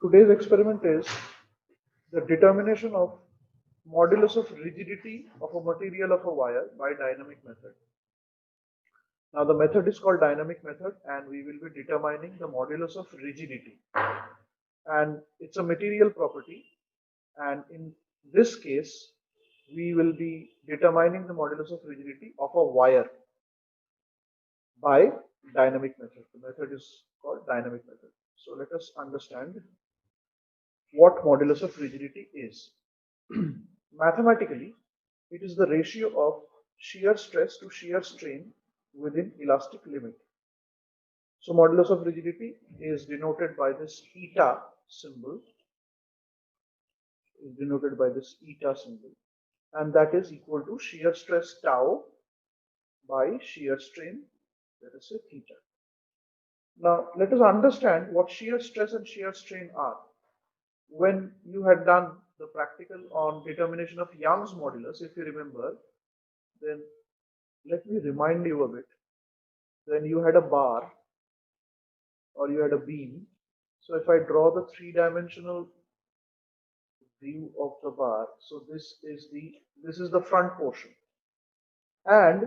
Today's experiment is the determination of modulus of rigidity of a material of a wire by dynamic method. Now the method is called dynamic method and we will be determining the modulus of rigidity, and it's a material property, and in this case we will be determining the modulus of rigidity of a wire by dynamic method. The method is called dynamic method. So let us understand what modulus of rigidity is. Mathematically, it is the ratio of shear stress to shear strain within elastic limit. So modulus of rigidity is denoted by this eta symbol, and that is equal to shear stress tau by shear strain, let us say theta. Now let us understand what shear stress and shear strain are. When you had done the practical on determination of Young's modulus, if you remember, then let me remind you of it. Then you had a bar or you had a beam. So if I draw the three-dimensional view of the bar, so this is the front portion, and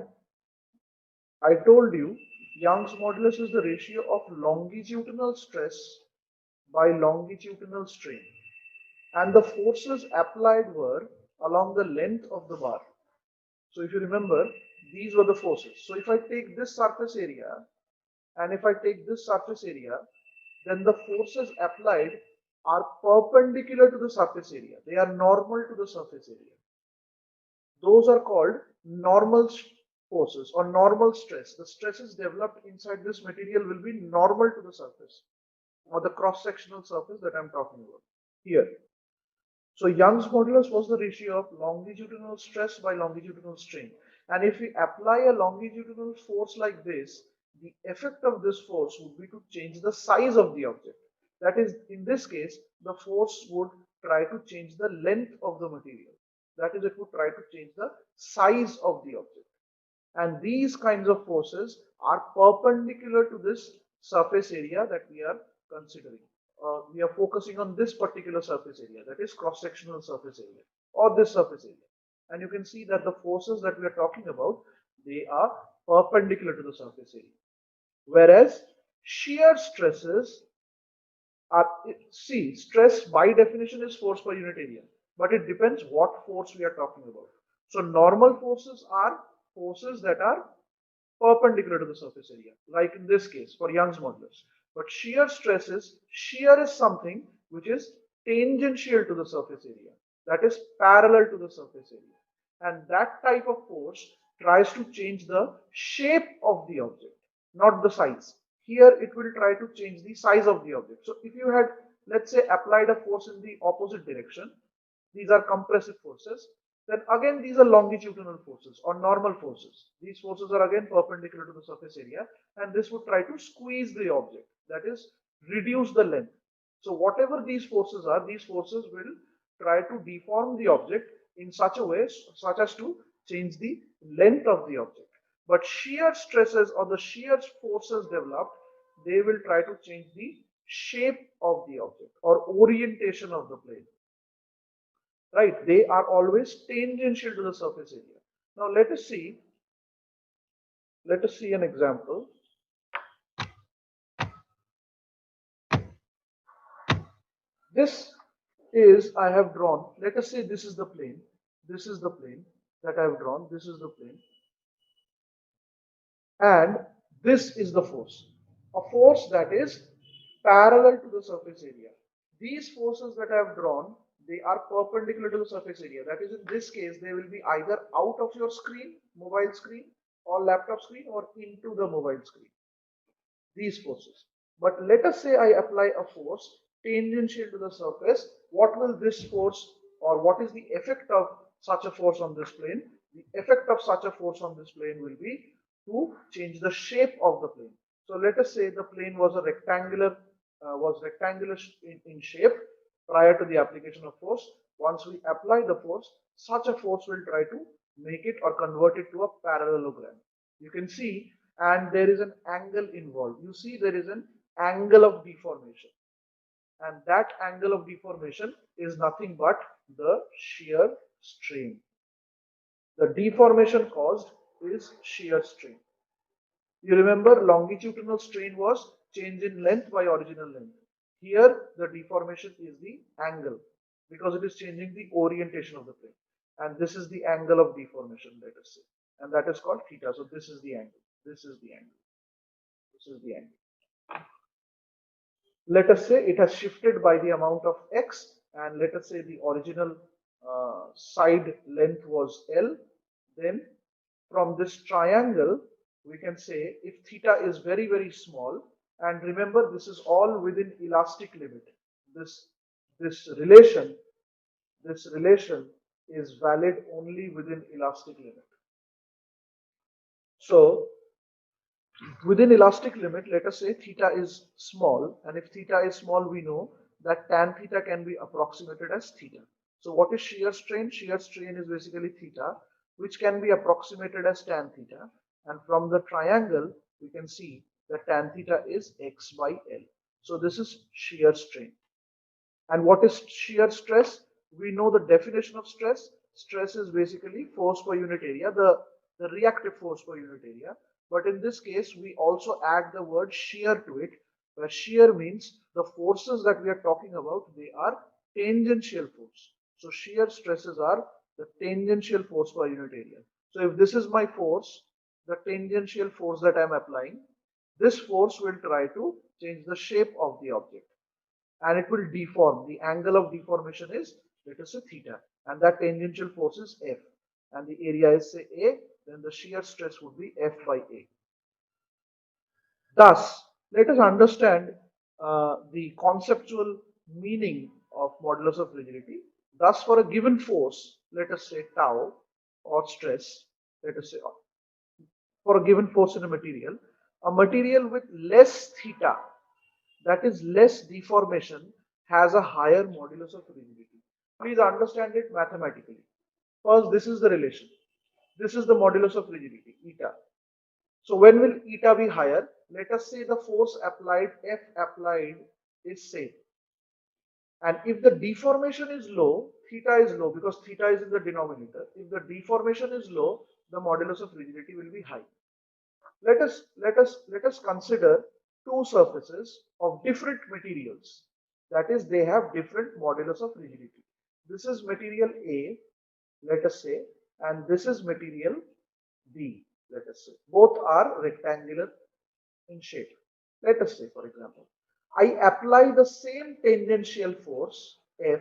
I told you Young's modulus is the ratio of longitudinal stress by longitudinal strain, and the forces applied were along the length of the bar. So if you remember, these were the forces. So if I take this surface area and if I take this surface area, then the forces applied are perpendicular to the surface area. They are normal to the surface area. Those are called normal forces or normal stress. The stresses developed inside this material will be normal to the surface or the cross-sectional surface that I'm talking about here. So Young's modulus was the ratio of longitudinal stress by longitudinal strain. And if we apply a longitudinal force like this, the effect of this force would be to change the size of the object. That is, in this case, the force would try to change the length of the material. That is, it would try to change the size of the object. And these kinds of forces are perpendicular to this surface area that we are considering. We are focusing on this particular surface area, that is cross-sectional surface area or this surface area. And you can see that the forces that we are talking about, they are perpendicular to the surface area. Whereas shear stresses are, see, stress by definition is force per unit area, but it depends what force we are talking about. So normal forces are forces that are perpendicular to the surface area, like in this case for Young's modulus. But shear stresses, shear is something which is tangential to the surface area, that is parallel to the surface area, and that type of force tries to change the shape of the object, not the size. Here it will try to change the size of the object. So if you had, let's say, applied a force in the opposite direction, these are compressive forces, then again these are longitudinal forces or normal forces. These forces are again perpendicular to the surface area, and this would try to squeeze the object, that is reduce the length. So whatever these forces are, these forces will try to deform the object in such a way such as to change the length of the object. But shear stresses or the shear forces developed, they will try to change the shape of the object or orientation of the plane. Right, they are always tangential to the surface area. Now let us see an example. This is, I have drawn, let us say this is the plane, this is the plane that I have drawn, this is the plane, and this is the force, a force that is parallel to the surface area. These forces that I have drawn, they are perpendicular to the surface area. That is, in this case, they will be either out of your screen, mobile screen, or laptop screen, or into the mobile screen. These forces. But let us say I apply a force tangential to the surface. What will this force, or what is the effect of such a force on this plane? The effect of such a force on this plane will be to change the shape of the plane. So let us say the plane was a rectangular, in shape prior to the application of force. Once we apply the force, such a force will try to make it or convert it to a parallelogram. You can see, and there is an angle involved. You see there is an angle of deformation. and that angle of deformation is nothing but the shear strain. The deformation caused is shear strain. You remember longitudinal strain was change in length by original length. Here the deformation is the angle because it is changing the orientation of the plane. And this is the angle of deformation, let us say. And that is called theta. So this is the angle. This is the angle. This is the angle. Let us say it has shifted by the amount of x, and let us say the original side length was L. Then from this triangle, we can say if theta is very, very small, and remember this is all within elastic limit. This relation is valid only within elastic limit. So within elastic limit, let us say theta is small, and if theta is small, we know that tan theta can be approximated as theta. So what is shear strain? Shear strain is basically theta, which can be approximated as tan theta, and from the triangle we can see that tan theta is x by L. So this is shear strain. And what is shear stress? We know the definition of stress. Stress is basically force per unit area, the reactive force per unit area. But in this case, we also add the word shear to it, where shear means the forces that we are talking about, they are tangential force. So shear stresses are the tangential force per unit area. So if this is my force, the tangential force that I am applying, this force will try to change the shape of the object, and it will deform. The angle of deformation is, let us say, theta, and that tangential force is F, and the area is, say, A, then the shear stress would be F by A. Thus, let us understand the conceptual meaning of modulus of rigidity. Thus, for a given force, let us say tau, or stress, let us say, for a given force in a material with less theta, that is less deformation, has a higher modulus of rigidity. Please understand it mathematically. First, this is the relation. This is the modulus of rigidity, eta. So when will eta be higher? Let us say the force applied, F applied, is same. And if the deformation is low, theta is low because theta is in the denominator. If the deformation is low, the modulus of rigidity will be high. Let us consider two surfaces of different materials. That is, they have different modulus of rigidity. This is material A, let us say, and this is material B, let us say. Both are rectangular in shape. Let us say, for example, I apply the same tangential force F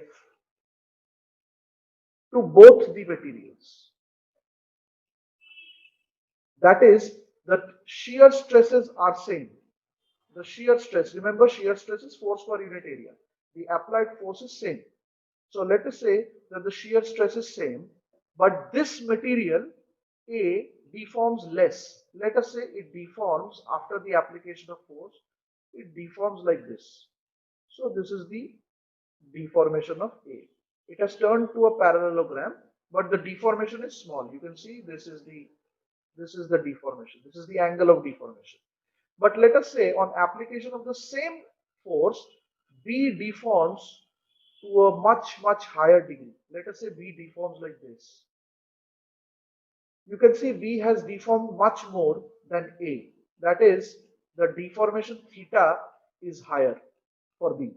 to both the materials. That is, the shear stresses are same. The shear stress, remember, shear stress is force per unit area. The applied force is same. So let us say that the shear stress is same, but this material A deforms less. Let us say it deforms after the application of force. It deforms like this. So this is the deformation of A. It has turned to a parallelogram, but the deformation is small. You can see this is the deformation. This is the angle of deformation. But let us say on application of the same force, B deforms to a much higher degree. Let us say B deforms like this. You can see B has deformed much more than A. That is, the deformation theta is higher for B.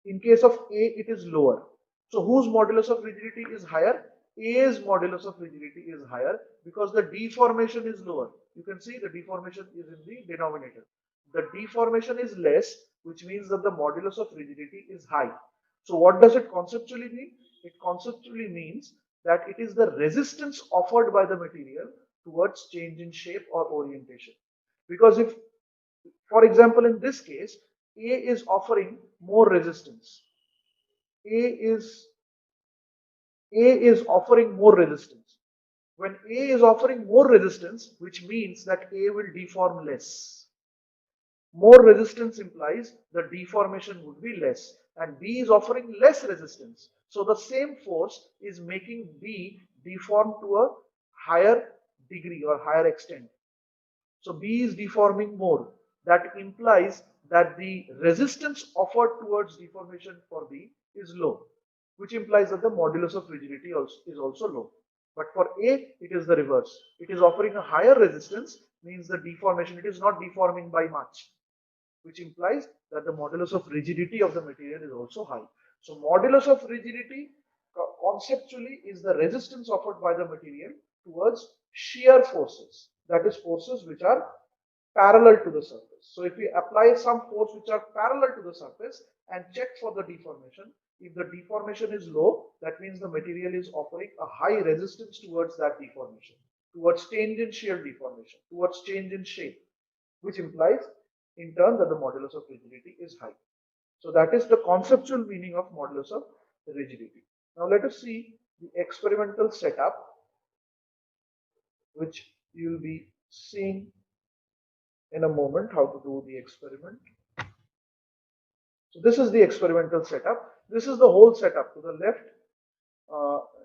In case of A, it is lower. So whose modulus of rigidity is higher? A's modulus of rigidity is higher because the deformation is lower. You can see the deformation is in the denominator. The deformation is less, which means that the modulus of rigidity is high. So what does it conceptually mean? It conceptually means that it is the resistance offered by the material towards change in shape or orientation. Because if, for example, in this case, A is offering more resistance. A is offering more resistance. When A is offering more resistance, which means that A will deform less. More resistance implies the deformation would be less, and B is offering less resistance. So the same force is making B deform to a higher degree or higher extent. So B is deforming more. That implies that the resistance offered towards deformation for B is low, which implies that the modulus of rigidity is also low. But for A, it is the reverse. It is offering a higher resistance, means the deformation, it is not deforming by much, which implies that the modulus of rigidity of the material is also high. So modulus of rigidity conceptually is the resistance offered by the material towards shear forces, that is forces which are parallel to the surface. So if we apply some force which are parallel to the surface and check for the deformation, if the deformation is low, that means the material is offering a high resistance towards that deformation, towards change in shear deformation, towards change in shape, which implies in turn that the modulus of rigidity is high. So that is the conceptual meaning of modulus of rigidity. Now let us see the experimental setup, which you will be seeing in a moment how to do the experiment. So this is the experimental setup. This is the whole setup. To the left,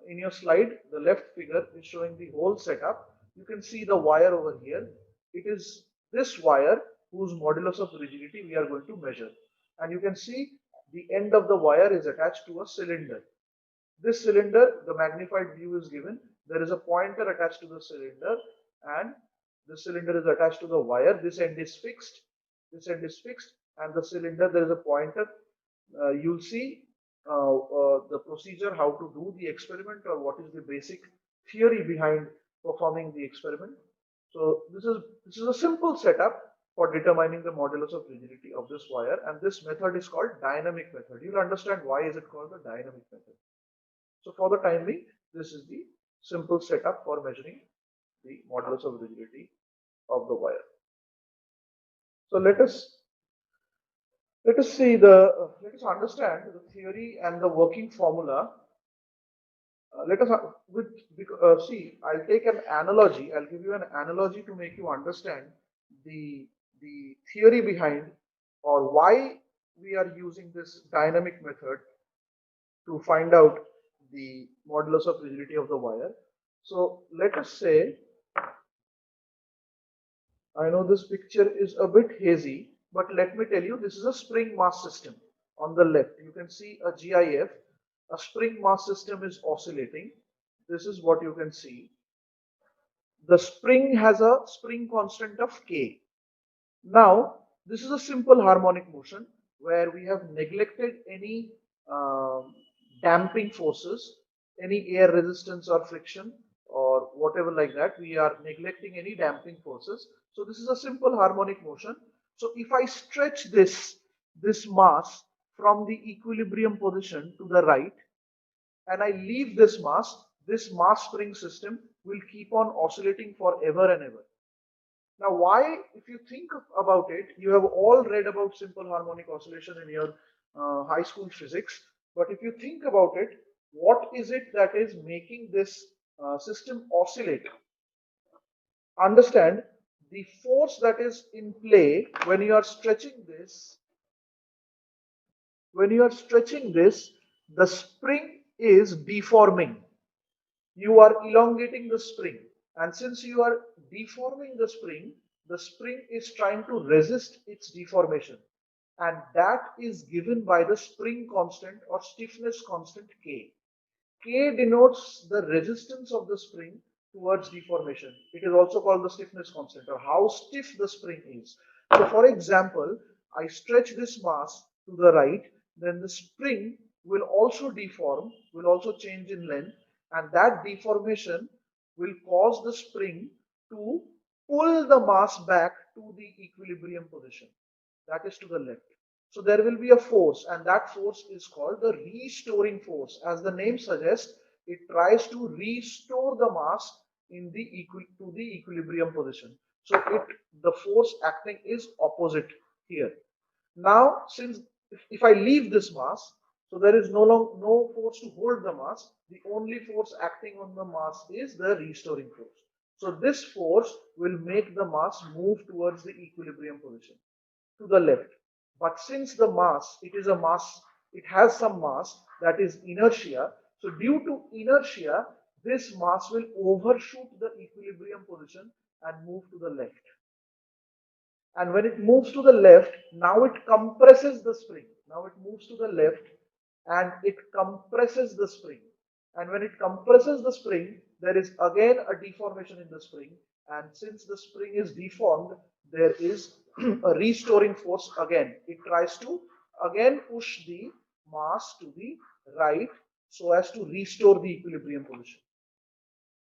in your slide, the left figure is showing the whole setup. You can see the wire over here. It is this wire whose modulus of rigidity we are going to measure. And you can see the end of the wire is attached to a cylinder. This cylinder, the magnified view is given. There is a pointer attached to the cylinder, and the cylinder is attached to the wire. This end is fixed. This end is fixed, and the cylinder, there is a pointer. You'll see the procedure, how to do the experiment, or what is the basic theory behind performing the experiment. So this is a simple setup for determining the modulus of rigidity of this wire, and this method is called dynamic method. You'll understand why is it called the dynamic method. So for the time being, this is the simple setup for measuring the modulus of rigidity of the wire. So let us understand the theory and the working formula. See, I'll take an analogy. I'll give you an analogy to make you understand the theory behind, or why we are using this dynamic method to find out the modulus of rigidity of the wire. So let us say, I know this picture is a bit hazy, but let me tell you, this is a spring mass system. On the left, you can see a GIF, a spring mass system is oscillating. This is what you can see. The spring has a spring constant of K. Now, this is a simple harmonic motion where we have neglected any damping forces, any air resistance or friction or whatever like that. We are neglecting any damping forces. So this is a simple harmonic motion. So if I stretch this mass from the equilibrium position to the right, and I leave this mass spring system will keep on oscillating forever and ever. Now, why, if you think about it, you have all read about simple harmonic oscillation in your high school physics. But if you think about it, what is it that is making this system oscillate? Understand the force that is in play when you are stretching this. When you are stretching this, the spring is deforming. You are elongating the spring. And since you are deforming the spring is trying to resist its deformation. And that is given by the spring constant or stiffness constant K. K denotes the resistance of the spring towards deformation. It is also called the stiffness constant, or how stiff the spring is. So for example, I stretch this mass to the right, then the spring will also deform, will also change in length, and that deformation will cause the spring to pull the mass back to the equilibrium position, that is to the left. So there will be a force, and that force is called the restoring force. As the name suggests, it tries to restore the mass in to the equilibrium position. So the force acting is opposite here. Now, since if I leave this mass, so there is no force to hold the mass. The only force acting on the mass is the restoring force. So this force will make the mass move towards the equilibrium position to the left. But since the mass, it has some mass, that is inertia. So due to inertia, this mass will overshoot the equilibrium position and move to the left. And when it moves to the left, now it compresses the spring. Now it moves to the left and it compresses the spring. And when it compresses the spring, there is again a deformation in the spring. And since the spring is deformed, there is a restoring force again. It tries to again push the mass to the right so as to restore the equilibrium position.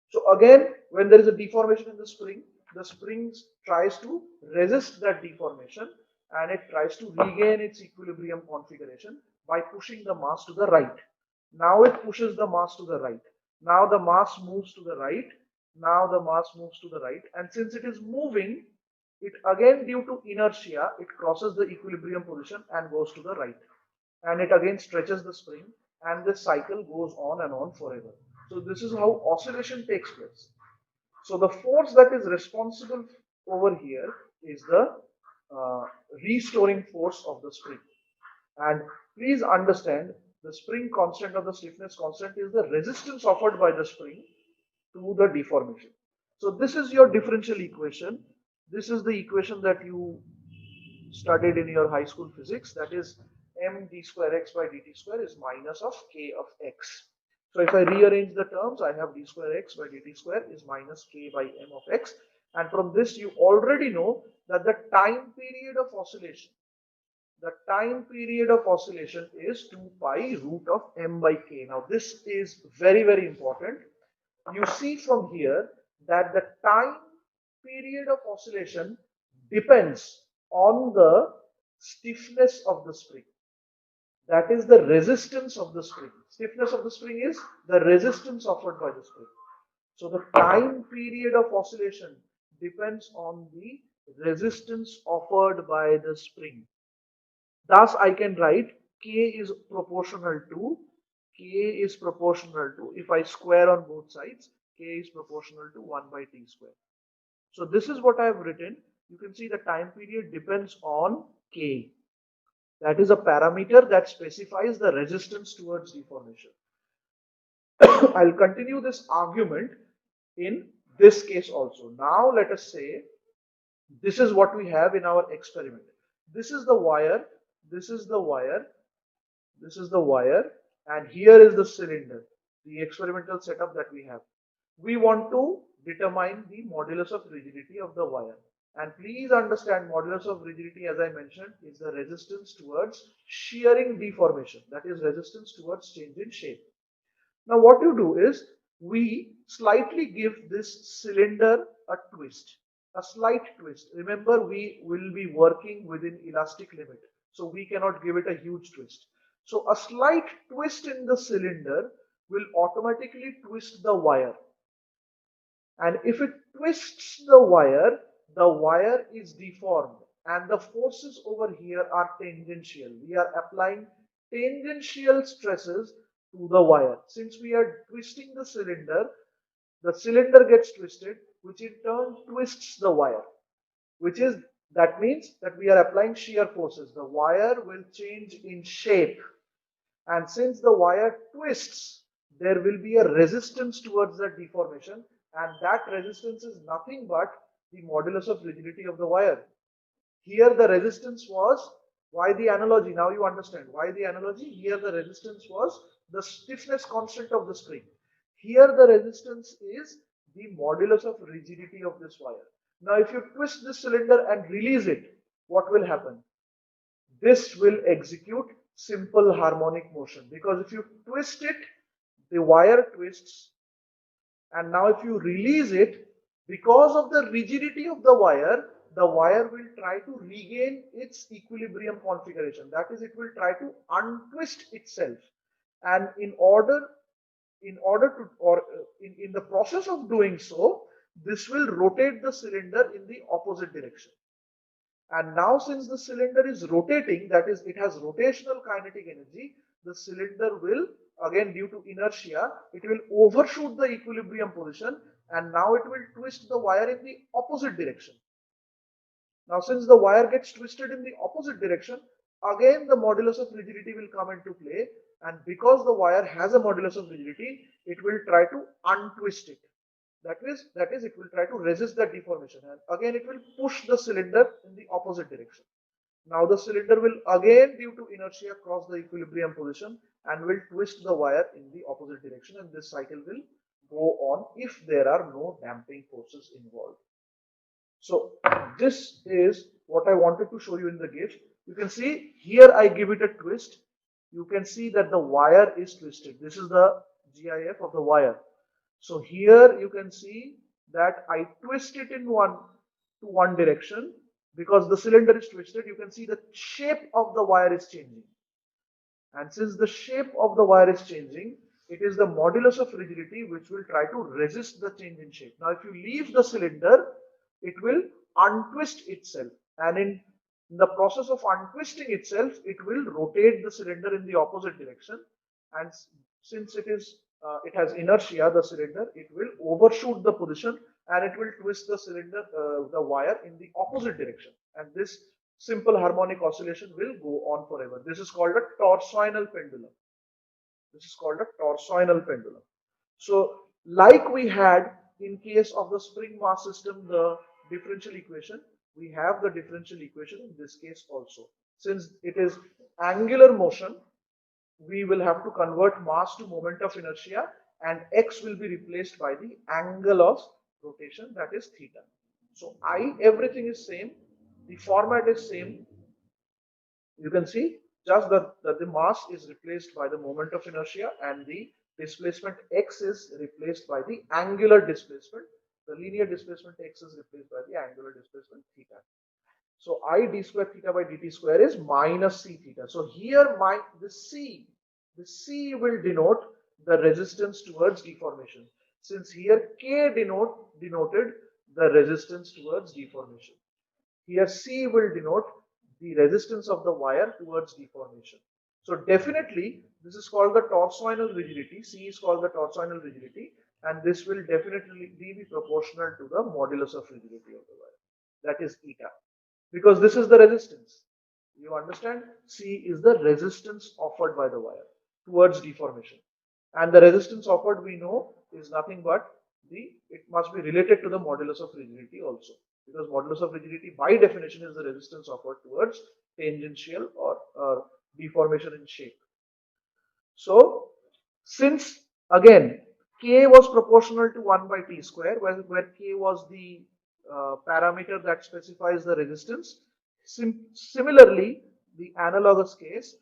So again, when there is a deformation in the spring tries to resist that deformation and it tries to regain its equilibrium configuration by pushing the mass to the right. Now it pushes the mass to the right. Now the mass moves to the right. Now the mass moves to the right. And since it is moving, it again, due to inertia, it crosses the equilibrium position and goes to the right. And it again stretches the spring, and this cycle goes on and on forever. So this is how oscillation takes place. So the force that is responsible over here is the restoring force of the spring. And please understand, the spring constant or the stiffness constant is the resistance offered by the spring to the deformation. So this is your differential equation. This is the equation that you studied in your high school physics. That is m d square x by dt square is minus of k of x. So if I rearrange the terms, I have d square x by dt square is minus k by m of x. And from this, you already know that the time period of oscillation is 2 pi root of m by k. Now this is very, very important. You see from here that the time period of oscillation depends on the stiffness of the spring. That is the resistance of the spring. Stiffness of the spring is the resistance offered by the spring. So the time period of oscillation depends on the resistance offered by the spring. Thus, I can write k is proportional to, if I square on both sides, k is proportional to 1 by t square. So this is what I have written. You can see the time period depends on k. That is a parameter that specifies the resistance towards deformation. I'll continue this argument in this case also. Now let us say this is what we have in our experiment. This is the wire, this is the wire, this is the wire, and here is the cylinder, the experimental setup that we have. We want to determine the modulus of rigidity of the wire. And please understand, modulus of rigidity, as I mentioned, is the resistance towards shearing deformation. That is resistance towards change in shape. Now what you do is, we slightly give this cylinder a twist, a slight twist. Remember, we will be working within elastic limit, so we cannot give it a huge twist. So a slight twist in the cylinder will automatically twist the wire. And if it twists the wire is deformed, and the forces over here are tangential. We are applying tangential stresses to the wire. Since we are twisting the cylinder gets twisted, which in turn twists the wire, that means that we are applying shear forces. The wire will change in shape, and since the wire twists, there will be a resistance towards the deformation, and that resistance is nothing but the modulus of rigidity of the wire. Here the resistance was, why the analogy? Now you understand why the analogy. Here the resistance was the stiffness constant of the spring. Here the resistance is the modulus of rigidity of this wire. Now if you twist this cylinder and release it, what will happen? This will execute simple harmonic motion, because if you twist it, the wire twists, and now if you release it, because of the rigidity of the wire will try to regain its equilibrium configuration. That is, it will try to untwist itself, and in the process of doing so, this will rotate the cylinder in the opposite direction. And now since the cylinder is rotating, that is, it has rotational kinetic energy, the cylinder will, again due to inertia, it will overshoot the equilibrium position, and now it will twist the wire in the opposite direction. Now since the wire gets twisted in the opposite direction, again the modulus of rigidity will come into play, and because the wire has a modulus of rigidity, it will try to untwist it. That is it will try to resist that deformation, and again it will push the cylinder in the opposite direction. Now the cylinder will again, due to inertia, cross the equilibrium position and will twist the wire in the opposite direction, and this cycle will go on if there are no damping forces involved. So this is what I wanted to show you in the GIF. You can see here I give it a twist. You can see that the wire is twisted. This is the GIF of the wire. So here you can see that I twist it in one direction. Because the cylinder is twisted, you can see the shape of the wire is changing. And since the shape of the wire is changing, it is the modulus of rigidity which will try to resist the change in shape. Now, if you leave the cylinder, it will untwist itself. And in the process of untwisting itself, it will rotate the cylinder in the opposite direction. And since it has inertia, the cylinder, it will overshoot the position and it will twist the cylinder, the wire in the opposite direction. And this simple harmonic oscillation will go on forever. This is called a torsional pendulum. This is called a torsional pendulum. So, like we had in case of the spring mass system, the differential equation, we have the differential equation in this case also. Since it is angular motion, we will have to convert mass to moment of inertia, and x will be replaced by the angle of rotation, that is theta. So everything is same, the format is same. You can see just that the mass is replaced by the moment of inertia and the displacement x is replaced by the angular displacement. The linear displacement x is replaced by the angular displacement theta. So I d square theta by dt square is minus c theta. So here the c will denote the resistance towards deformation. Since here k denoted the resistance towards deformation. Here c will denote the resistance of the wire towards deformation. So definitely this is called the torsional rigidity. C is called the torsional rigidity, and this will definitely be proportional to the modulus of rigidity of the wire. That is eta. Because this is the resistance. You understand? C is the resistance offered by the wire towards deformation. And the resistance offered, we know, is nothing but it must be related to the modulus of rigidity also. Because modulus of rigidity by definition is the resistance offered towards tangential or deformation in shape. So, since again k was proportional to 1 by t square, where k was the parameter that specifies the resistance. Similarly, the analogous case,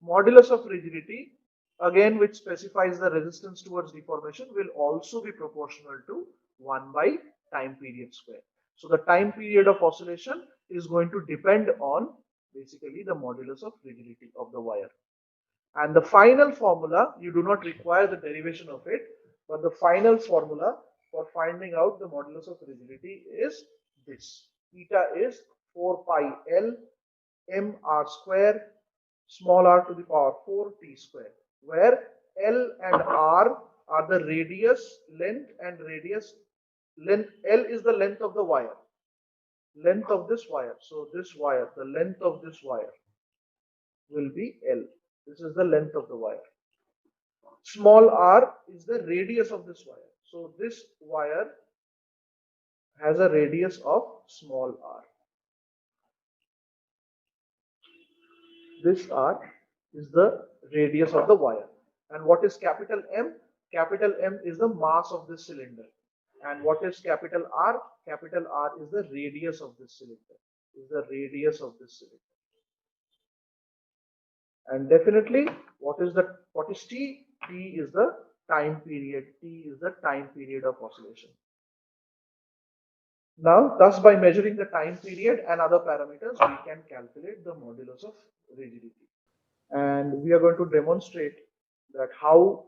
modulus of rigidity, again which specifies the resistance towards deformation, will also be proportional to 1 by time period square. So the time period of oscillation is going to depend on basically the modulus of rigidity of the wire. And the final formula, you do not require the derivation of it, but the final formula for finding out the modulus of rigidity is this. Eta is 4 pi L m r square small r to the power 4 t square, where L and R are the radius, length and radius. L is the length of the wire, length of this wire. So this wire, the length of this wire will be L. This is the length of the wire. Small r is the radius of this wire. So this wire has a radius of small r. This r is the radius of the wire. And what is capital M? Capital M is the mass of this cylinder. And what is capital R? Capital R is the radius of this cylinder. Is the radius of this cylinder. And definitely, what is T? T is the time period. T is the time period of oscillation. Now, thus by measuring the time period and other parameters, we can calculate the modulus of rigidity. And we are going to demonstrate that how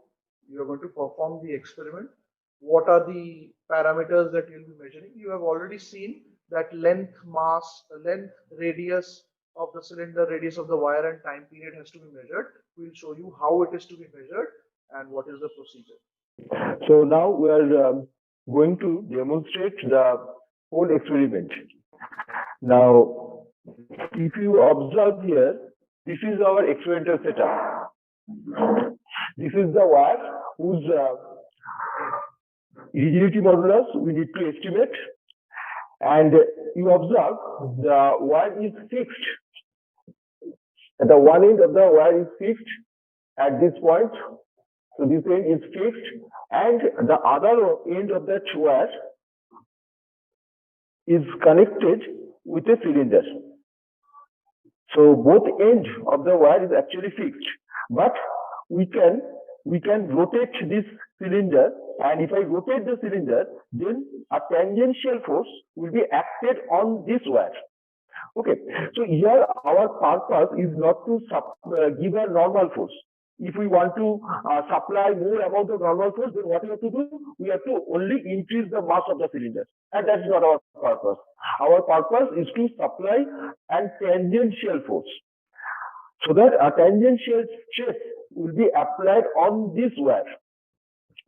you are going to perform the experiment. What are the parameters that you will be measuring? You have already seen that length, mass, length, radius of the cylinder, radius of the wire and time period has to be measured. We will show you how it is to be measured and what is the procedure. So now we are going to demonstrate the whole experiment. Now, if you observe here, this is our experimental setup. This is the wire whose rigidity modulus we need to estimate. And you observe the wire is fixed. At the one end of the wire is fixed at this point. So this end is fixed, and the other end of that wire is connected with a cylinder. So both ends of the wire is actually fixed, but we can rotate this cylinder, and if I rotate the cylinder, then a tangential force will be acted on this wire. Okay, so here our purpose is not to give a normal force. If we want to supply more amount of normal force, then what we have to do? We have to only increase the mass of the cylinder, and that's not our purpose. Our purpose is to supply a tangential force, so that a tangential stress will be applied on this wire.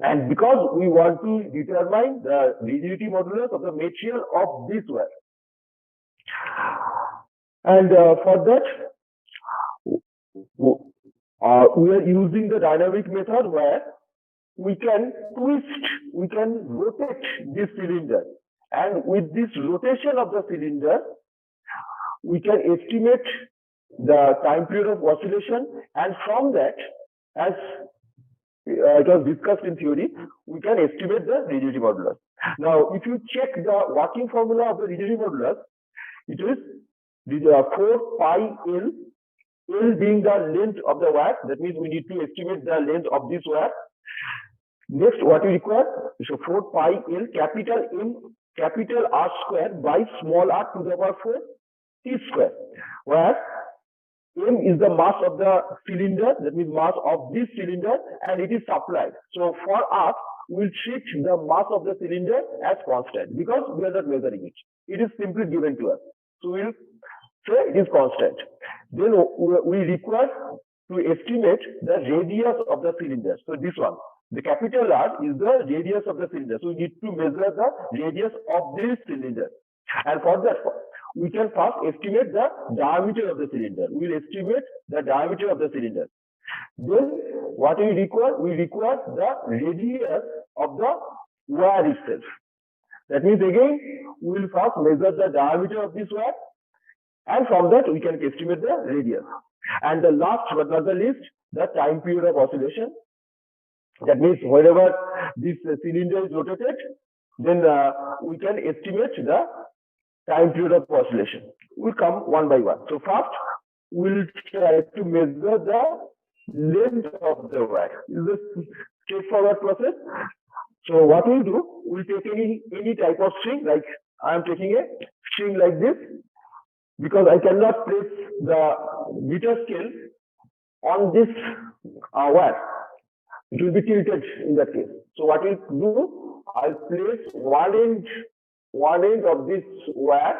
And because we want to determine the rigidity modulus of the material of this wire, and for that, we are using the dynamic method where we can twist, we can rotate this cylinder, and with this rotation of the cylinder, we can estimate the time period of oscillation, and from that, as it was discussed in theory, we can estimate the rigidity modulus. Now, if you check the working formula of the rigidity modulus, it is 4 pi L, L being the length of the wire. That means we need to estimate the length of this wire. Next, what we require is 4 pi L capital M capital R square by small r to the power 4 T square, where M is the mass of the cylinder, that means mass of this cylinder, and it is supplied. So for us, we'll treat the mass of the cylinder as constant because we are not measuring it. It is simply given to us. So we'll say it is constant. Then we require to estimate the radius of the cylinder. So this one, the capital R is the radius of the cylinder. So we need to measure the radius of this cylinder. And for that, we can first estimate the diameter of the cylinder. We will estimate the diameter of the cylinder. Then what we require? We require the radius of the wire itself. That means again, we will first measure the diameter of this wire, and from that we can estimate the radius. And the last but not the least, the time period of oscillation. That means whenever this cylinder is rotated, then we can estimate the time period of oscillation. We'll come one by one. So first, we'll try to measure the length of the wire. This is a straightforward process. So what we'll do, we'll take any type of string, like I am taking a string like this, because I cannot place the meter scale on this wire. It will be tilted in that case. So what we'll do, I'll place one end of this wire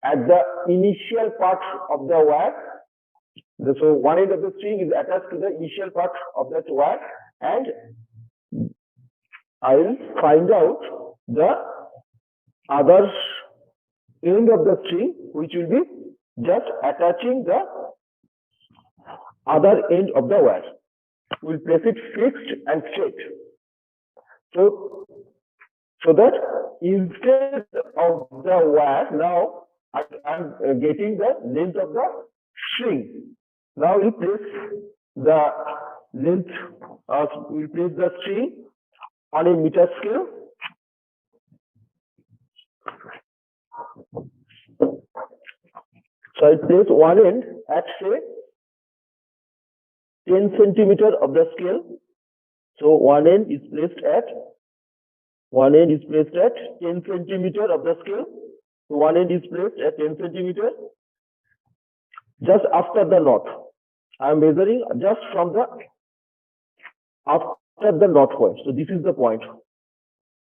at the initial part of the wire. So one end of the string is attached to the initial part of that wire, and I will find out the other end of the string, which will be just attaching the other end of the wire. We'll place it fixed and straight. So that instead of the wire, now I'm getting the length of the string. Now we'll place the length, we'll place the string on a meter scale. So I place one end at say 10 centimeter of the scale. So one end is placed at 10 centimeter of the scale. So one end is placed at 10 centimeter. Just after the knot, I am measuring just from the after the knot point. So this is the point.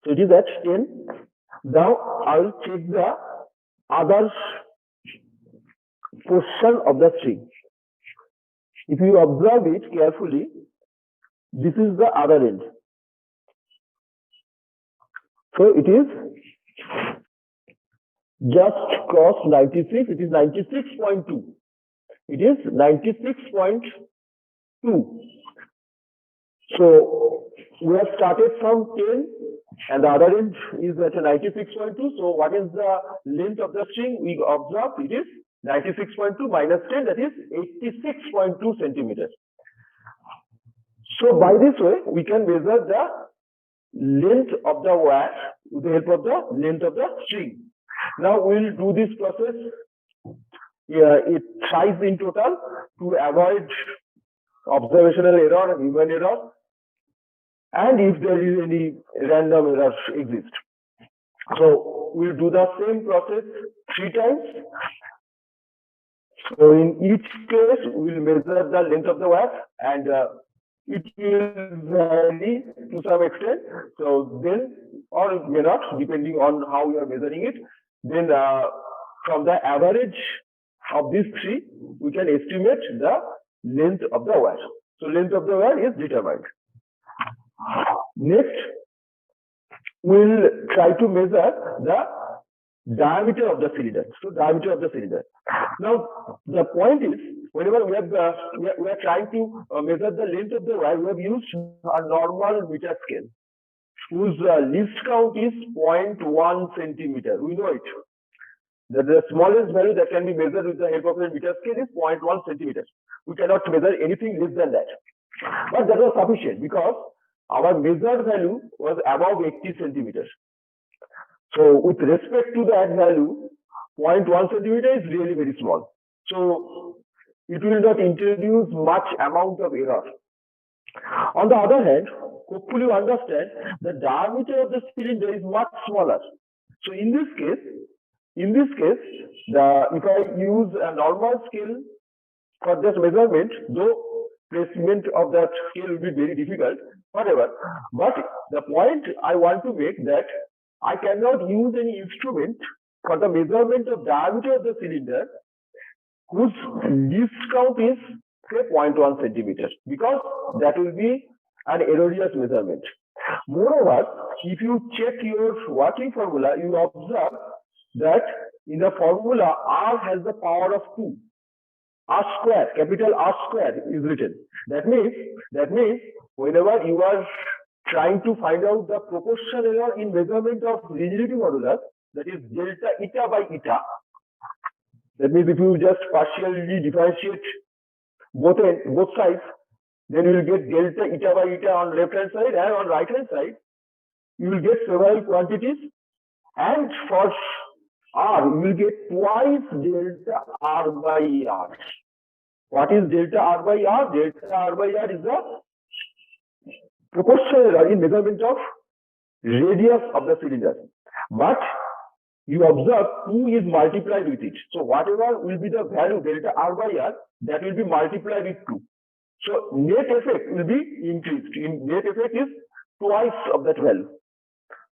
So it is at 10. Now I will check the other portion of the string. If you observe it carefully, this is the other end. So it is just crossed 96. It is 96.2. It is 96.2. So we have started from 10 and the other end is at 96.2. So what is the length of the string? We observe it is 96.2 minus 10, that is 86.2 centimeters. So by this way, we can measure the length of the wire with the help of the length of the string. Now we will do this process it thrice in total to avoid observational error and human error, and if there is any random errors exist. So we'll do the same process 3 times. So in each case, we'll measure the length of the wire and it will vary to some extent. So then, or it may not, depending on how you are measuring it. Then from the average of these 3, we can estimate the length of the wire. So length of the wire is determined. Next, we'll try to measure the diameter of the cylinder. So diameter of the cylinder. Now the point is, whenever we are trying to measure the length of the wire, we have used a normal meter scale whose least count is 0.1 centimeter. We know it. That the smallest value that can be measured with the help of a meter scale is 0.1 centimeter. We cannot measure anything less than that. But that was sufficient because our measured value was above 80 centimeters. So with respect to that value, 0.1 centimeter is really very small. So it will not introduce much amount of error. On the other hand, hopefully you understand the diameter of the cylinder is much smaller. So in this case, if I use a normal scale for this measurement, though placement of that scale will be very difficult, whatever. But the point I want to make that I cannot use any instrument for the measurement of diameter of the cylinder whose least count is say 0.1 centimeter, because that will be an erroneous measurement. Moreover, if you check your working formula, you observe that in the formula R has the power of 2. R square, capital R square is written. That means whenever you are trying to find out the proportion error in measurement of rigidity modulus, that is delta eta by eta. That means if you just partially differentiate both sides, then you will get delta eta by eta on left hand side, and on right hand side you will get several quantities, and for R you will get twice delta R by R. What is delta R by R? Delta R by R is the proportional error in measurement of radius of the cylinder. But you observe 2 is multiplied with it. So whatever will be the value delta R by R, that will be multiplied with 2. So net effect will be increased. Net effect is twice of that value.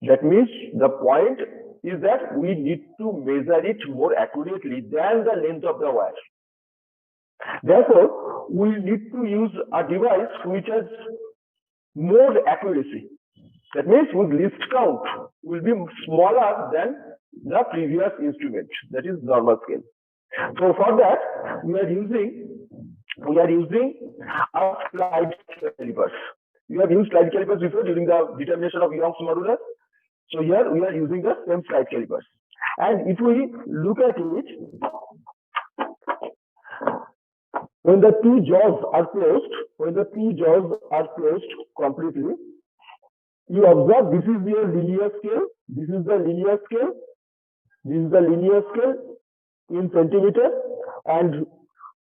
That means the point is that we need to measure it more accurately than the length of the wire. Therefore, we need to use a device which has more accuracy. That means whose least count will be smaller than the previous instrument, that is normal scale. So for that, we are using a slide calipers. We have used slide calipers before during the determination of Young's modulus. So here we are using the same slide calipers. And if we look at it, when the 2 jaws are closed completely, you observe this is your linear scale, this is the linear scale, this is the linear scale in centimeter, and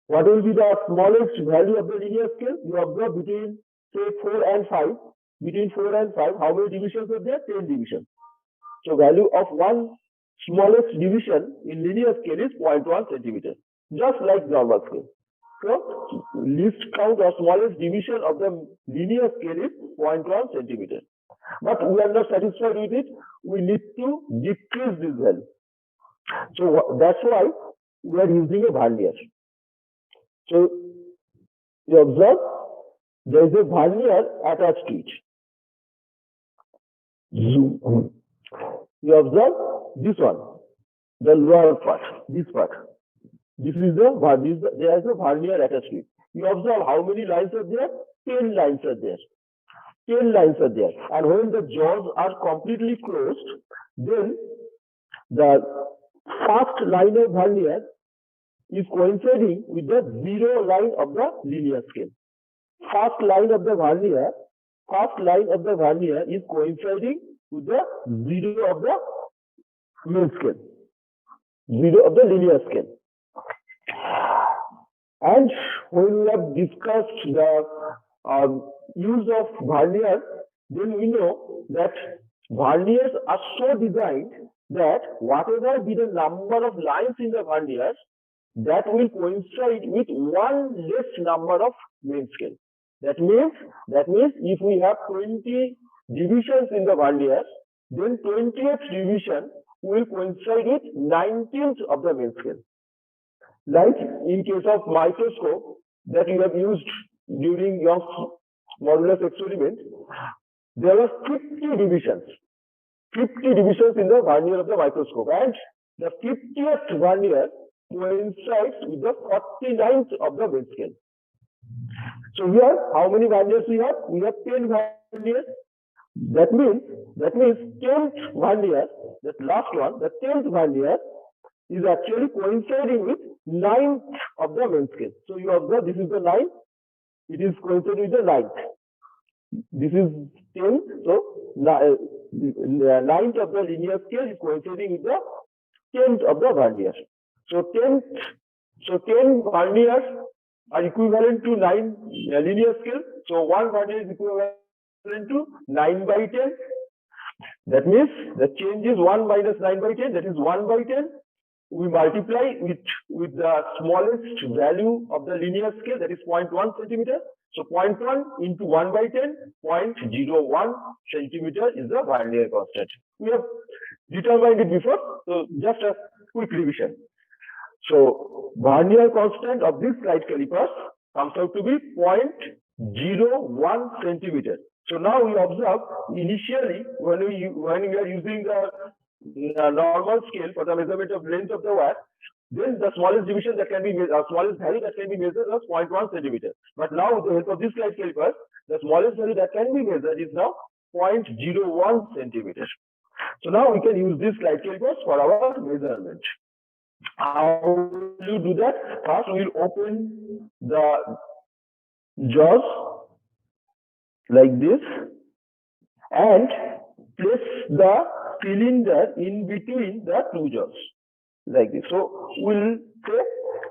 what will be the smallest value of the linear scale? You observe between say 4 and 5. Between 4 and 5, how many divisions are there? 10 divisions. So value of one smallest division in linear scale is 0.1 centimeter, just like normal scale. So least count or smallest division of the linear scale is 0.1 centimeter. But we are not satisfied with it. We need to decrease this value. So that's why we are using a vernier. So you observe there is a vernier attached to it. You observe this one, the lower part, this part. This is there is a vernier attached to it. You observe how many lines are there? 10 lines are there. 10 lines are there. And when the jaws are completely closed, then the first line of vernier is coinciding with the 0 line of the linear scale. First line of the vernier is coinciding with the 0 of the main scale, 0 of the linear scale. And when we have discussed the use of vernier, then we know that verniers are so designed that whatever be the number of lines in the vernier, that will coincide with one less number of main scale. That means if we have 20 divisions in the vernier, then 20th division will coincide with 19th of the main scale. Like in case of microscope that you have used during Young's modulus experiment, there are 50 divisions in the vernier of the microscope, and the 50th vernier coincides with the 49th of the main scale. So here, how many verniers we have? We have 10 verniers. That means 10th vernier, that last one, the 10th vernier is actually coinciding with 9th of the main scale. So you observe this is the 9th, it is coinciding with the 9th. This is 10th, so the 9th of the linear scale is coinciding with the 10th of the vernier. So 10 verniers are equivalent to 9 linear scale. So one vernier is equivalent to 9 by 10. That means the change is 1 minus 9 by 10, that is 1 by 10. We multiply with the smallest value of the linear scale, that is 0.1 centimeter. So 0.1 into 1 by 10, 0.01 centimeter is the vernier constant. We have determined it before, so just a quick revision. So vernier constant of this slide calipers comes out to be 0.01 centimeter. So now we observe initially when we are using the normal scale for the measurement of length of the wire, then the smallest division that can be smallest value that can be measured was 0.1 centimeter. But now with the help of this slide calipers, the smallest value that can be measured is now 0.01 centimeter. So now we can use this slide calipers for our measurement. How will you do that? First, we will open the jaws like this and place the cylinder in between the two jaws like this. So we'll say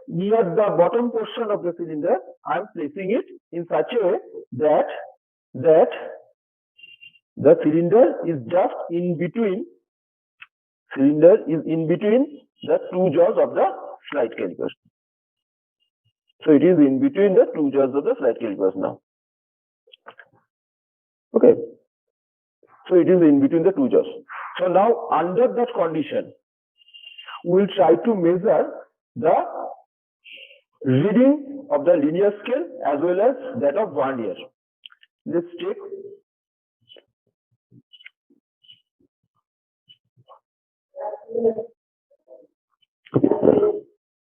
near the bottom portion of the cylinder, I am placing it in such a way that the cylinder is just in between. Cylinder is in between the two jaws of the slide calipers. So it is in between the two jaws of the slide calipers now. Okay. So it is in between the two jaws. So now under that condition, we will try to measure the reading of the linear scale as well as that of vernier. Let's take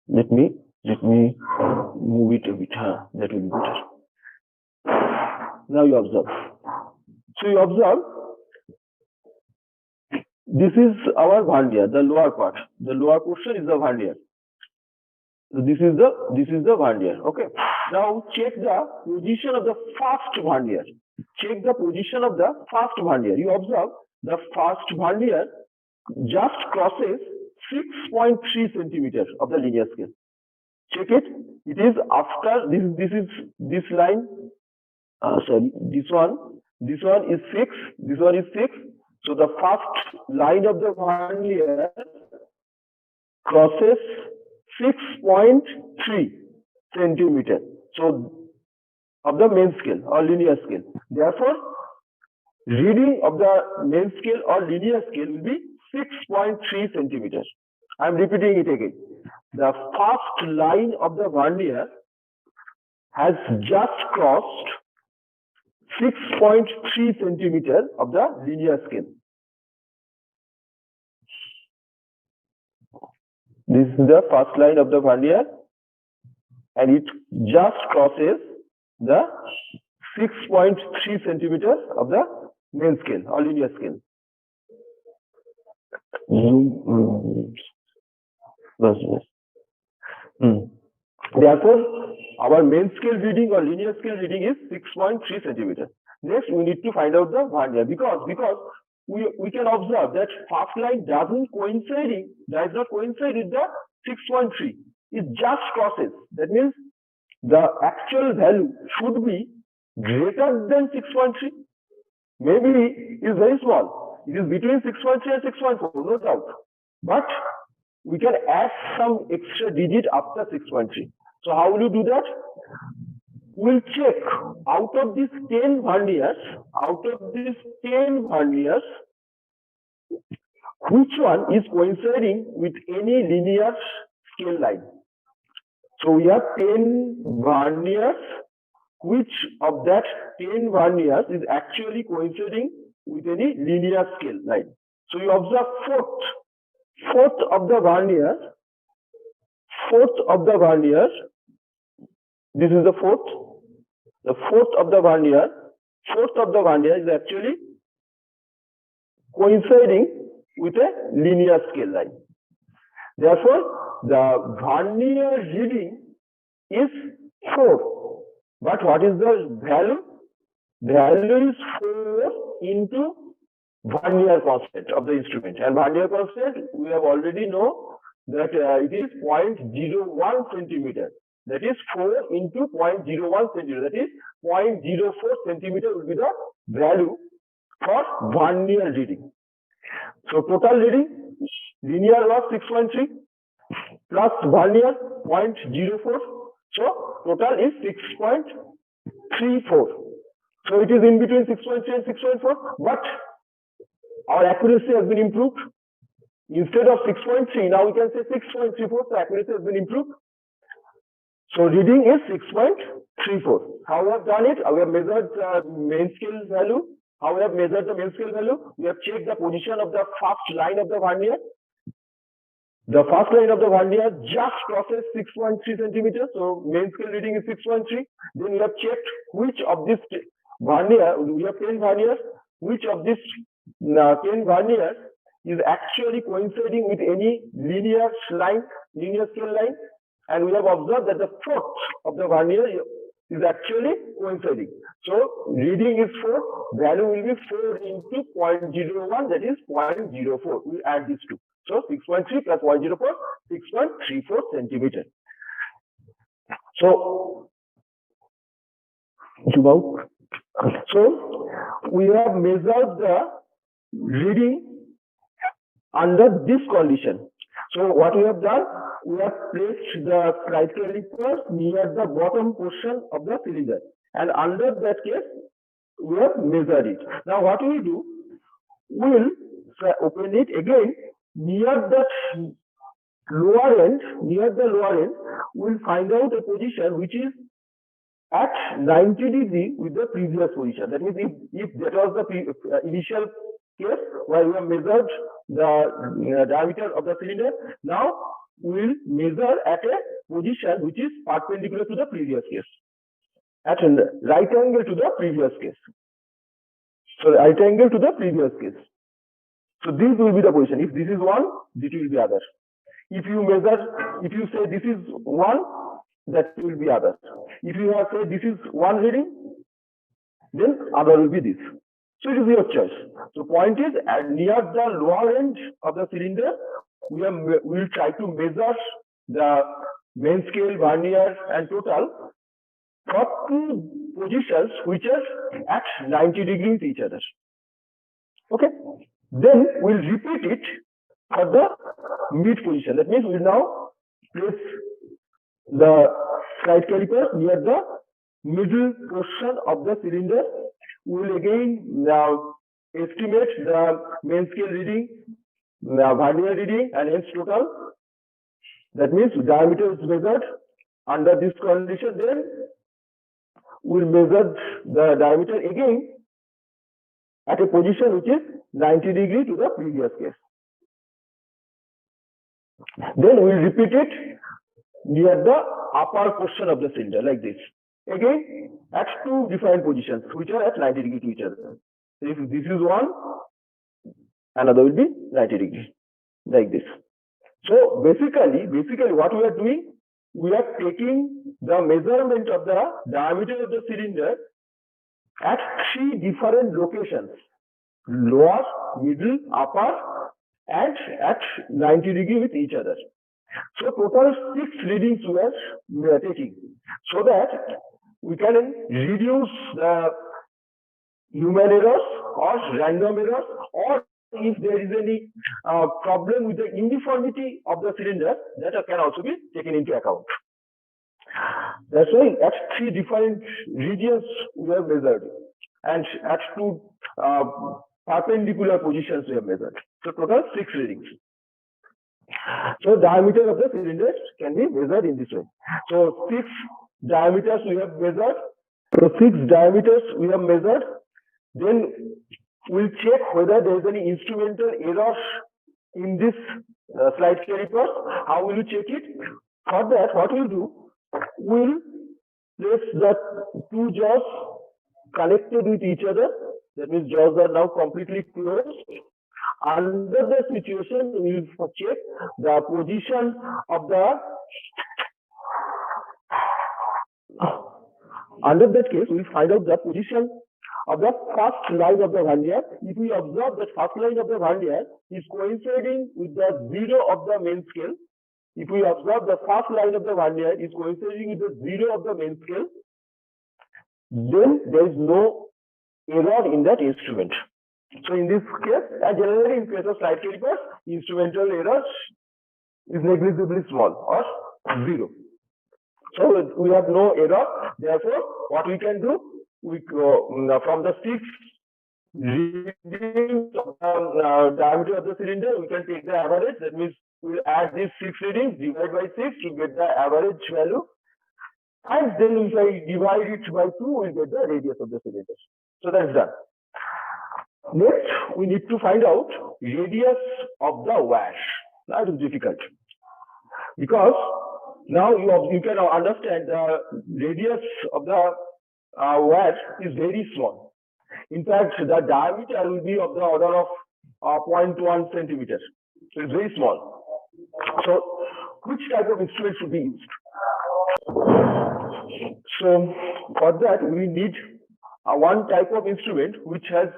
let me move it a bit. That will be better. Now you observe. So you observe, this is our vernier, the lower part. The lower portion is the vernier. So this is the vernier. Okay. Now check the position of the first vernier. Check the position of the first vernier. You observe the first vernier just crosses 6.3 centimeters of the linear scale. Check it. It is after this line. Sorry, this one is 6. This one is 6. So the first line of the vernier crosses 6.3 centimeter. So of the main scale or linear scale. Therefore, reading of the main scale or linear scale will be 6.3 centimeters. I am repeating it again. The first line of the vernier has just crossed 6.3 centimeters of the linear scale. This is the first line of the vernier and it just crosses the 6.3 centimeters of the main scale or linear scale. Therefore, our main scale reading or linear scale reading is 6.3 centimeters. Next, we need to find out the vernier because we can observe that first line does not coincide with the 6.3. It just crosses. That means the actual value should be greater than 6.3. Maybe it is very small. It is between 6.3 and 6.4, no doubt. But we can add some extra digit after 6.3. So how will you do that? We'll check out of these 10 verniers, which one is coinciding with any linear scale line. So we have 10 verniers. Which of that 10 verniers is actually coinciding with any linear scale line? So you observe fourth of the verniers. This is the fourth. The fourth of the vernier is actually coinciding with a linear scale line. Therefore, the vernier reading is 4. But what is the value? The value is 4 into vernier constant of the instrument. And vernier constant, we have already know that it is 0.01 centimeter. That is 4 into 0.01 centimeter. That is 0.04 centimeter will be the value for vernier reading. So total reading, linear was 6.3 plus vernier 0.04. So total is 6.34. So it is in between 6.3 and 6.4, but our accuracy has been improved. Instead of 6.3, now we can say 6.34, so accuracy has been improved. So reading is 6.34. How we have done it? We have measured the main scale value. How we have measured the main scale value? We have checked the position of the first line of the vernier. The first line of the vernier just crosses 6.3 centimeters, so main scale reading is 6.3. Then we have checked which of this vernier, we have 10 verniers, which of this 10 verniers is actually coinciding with any linear scale line, and we have observed that the fourth of the vernier is actually coinciding. So reading is 4, value will be 4 into 0.01, that is 0.04. We add these two. So 6.3 plus 0.04, 6.34 centimeter. So we have measured the reading under this condition. So what we have done, we have placed the slide caliper near the bottom portion of the cylinder, and under that case, we have measured it. Now what we will do, we will open it again. Near the lower end, we will find out a position which is at 90 degrees with the previous position. That means if that was the initial case where we have measured the diameter of the cylinder, now we will measure at a position which is perpendicular to the previous case, at a right angle to the previous case. So right angle to the previous case. So this will be the position. If this is 1, this will be other. If you say this is 1, that will be other. If you have say this is 1 reading, then other will be this. So it is your choice. So point is, at near the lower end of the cylinder, we will try to measure the main scale, vernier, and total for 2 positions which are at 90 degrees each other. Okay. Then we'll repeat it for the mid position. That means we'll now place the slide caliper near the middle portion of the cylinder. We will again now estimate the main scale reading, the vernier reading, and hence total. That means diameter is measured under this condition. Then we will measure the diameter again at a position which is 90 degrees to the previous case. Then we will repeat it near the upper portion of the cylinder like this. again at two different positions which are at 90 degree to each other. So if this is one, another will be 90 degree, like this. So basically what we are doing, we are taking the measurement of the diameter of the cylinder at three different locations: lower, middle, upper, and at 90 degree with each other. So total 6 readings we are taking, so that we can reduce the human errors or random errors, or if there is any problem with the uniformity of the cylinder, that can also be taken into account. That's why at 3 different regions we have measured, and at 2 perpendicular positions we have measured. So total 6 readings. So diameter of the cylinder can be measured in this way. So 6 diameters we have measured. So 6 diameters we have measured. Then we'll check whether there is any instrumental error in this slide caliper. How will you check it? For that, what we'll do, we'll place the 2 jaws connected with each other. That means jaws are now completely closed. Under the situation, we will check the position of the. Under that case, we will find out the position of the first line of the vernier. If we observe that first line of the vernier is coinciding with the 0 of the main scale, if we observe the first line of the vernier is coinciding with the 0 of the main scale, then there is no error in that instrument. So in this case, and generally in case of slide calipers, instrumental error is negligibly small or 0. So we have no error. Therefore, what we can do, we go from the 6 readings of the diameter of the cylinder, we can take the average. That means we will add these 6 readings, divide by 6 to get the average value. And then if I divide it by 2, we will get the radius of the cylinder. So that's done. Next, we need to find out radius of the wire. That is difficult, because now you can understand the radius of the wire is very small. In fact, the diameter will be of the order of 0.1 centimeters. So it's very small. So which type of instrument should be used? So for that, we need one type of instrument which has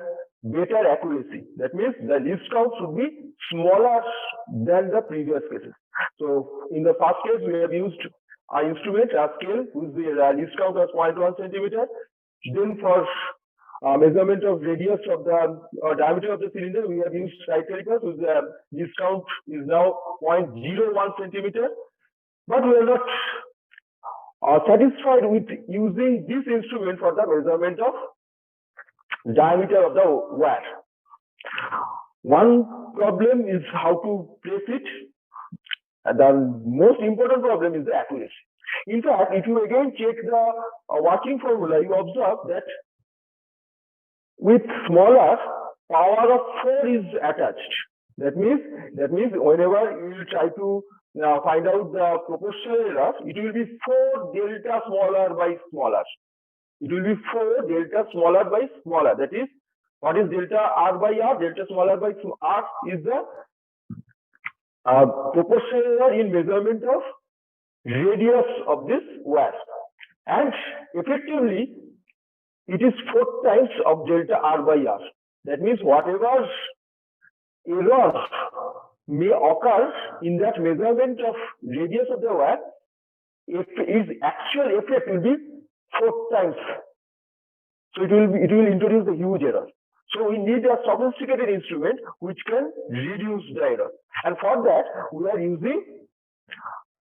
better accuracy. That means the least count should be smaller than the previous cases. So in the first case, we have used an instrument, a scale, whose least count was 0.1 centimeter. Then for measurement of radius of the diameter of the cylinder, we have used slide calipers, whose least count is now 0.01 centimeter. But we are not satisfied with using this instrument for the measurement of diameter of the wire. One problem is how to place it. The most important problem is the accuracy. In fact, if you again check the working formula, you observe that with smaller, power of 4 is attached. That means whenever you will try to find out the proportional error, it will be 4 delta smaller by smaller. It will be 4 delta smaller by smaller. That is, what is delta r by r? Delta smaller by r is the proportional error in measurement of radius of this wire. And effectively, it is 4 times of delta r by r. That means whatever error may occur in that measurement of radius of the wire, its actual effect will be 4 times. So it will introduce a huge error. So we need a sophisticated instrument which can reduce the error. And for that, we are using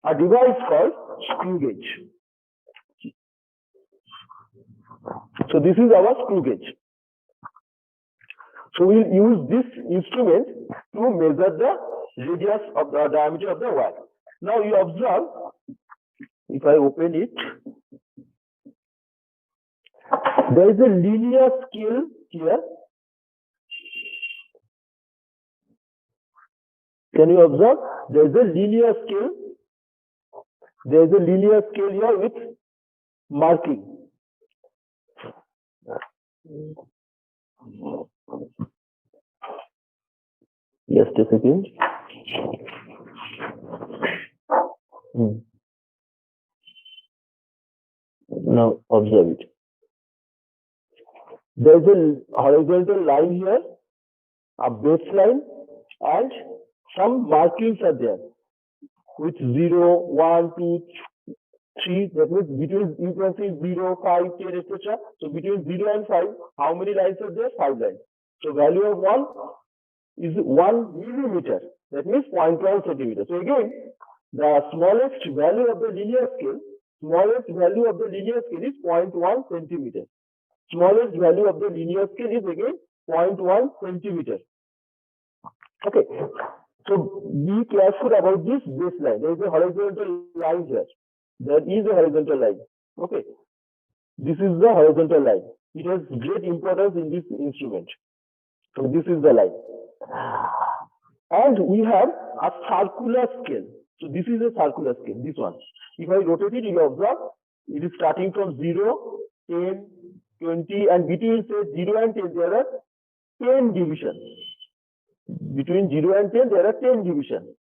a device called screw gauge. So this is our screw gauge. So we'll use this instrument to measure the radius of the diameter of the wire. Now you observe, if I open it, there is a linear scale here. Can you observe? There is a linear scale. There is a linear scale here with marking. Just a second. Now observe it. There is a horizontal line here, a baseline, and some markings are there with 0, 1, 2, 3. That means between, you can see 0, 5, 10, etc. So between 0 and 5, how many lines are there? 5 lines. So value of 1 is 1 millimeter. That means 0.1 centimeter. So again, the smallest value of the linear scale, is 0.1 centimeter. Smallest value of the linear scale is again 0.1 centimeter. Okay. So be careful about this baseline. There is a horizontal line here. There is a horizontal line. Okay. This is the horizontal line. It has great importance in this instrument. So this is the line. And we have a circular scale. So this is a circular scale, this one. If I rotate it, you observe, it is starting from 0, 10, 20, and between say 0 and 10, there are 10 divisions. Between 0 and 10, there are 10 divisions.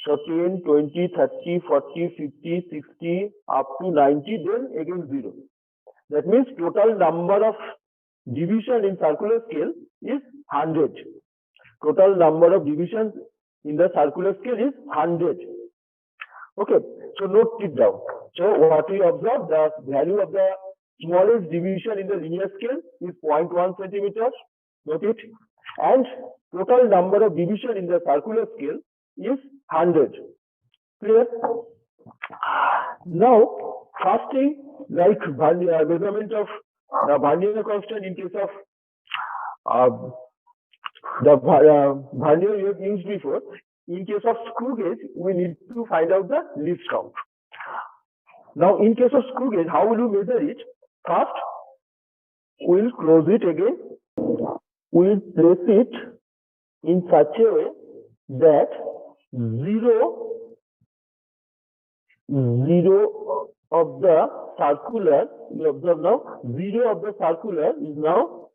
So 10, 20, 30, 40, 50, 60, up to 90, then again 0. That means total number of division in circular scale is 100. Total number of divisions in the circular scale is 100. Okay, so note it down. So what we observe, the value of the smallest division in the linear scale is 0.1 centimeter. Note it. And total number of division in the circular scale is 100. Clear? Now, first thing, like measurement of the vernier constant in case of the vernier you have used before. In case of screw gauge, we need to find out the least count. Now, in case of screw gauge, how will you measure it? First, we'll close it again. We'll place it in such a way that 0 of the circular, you observe now, 0 of the circular is now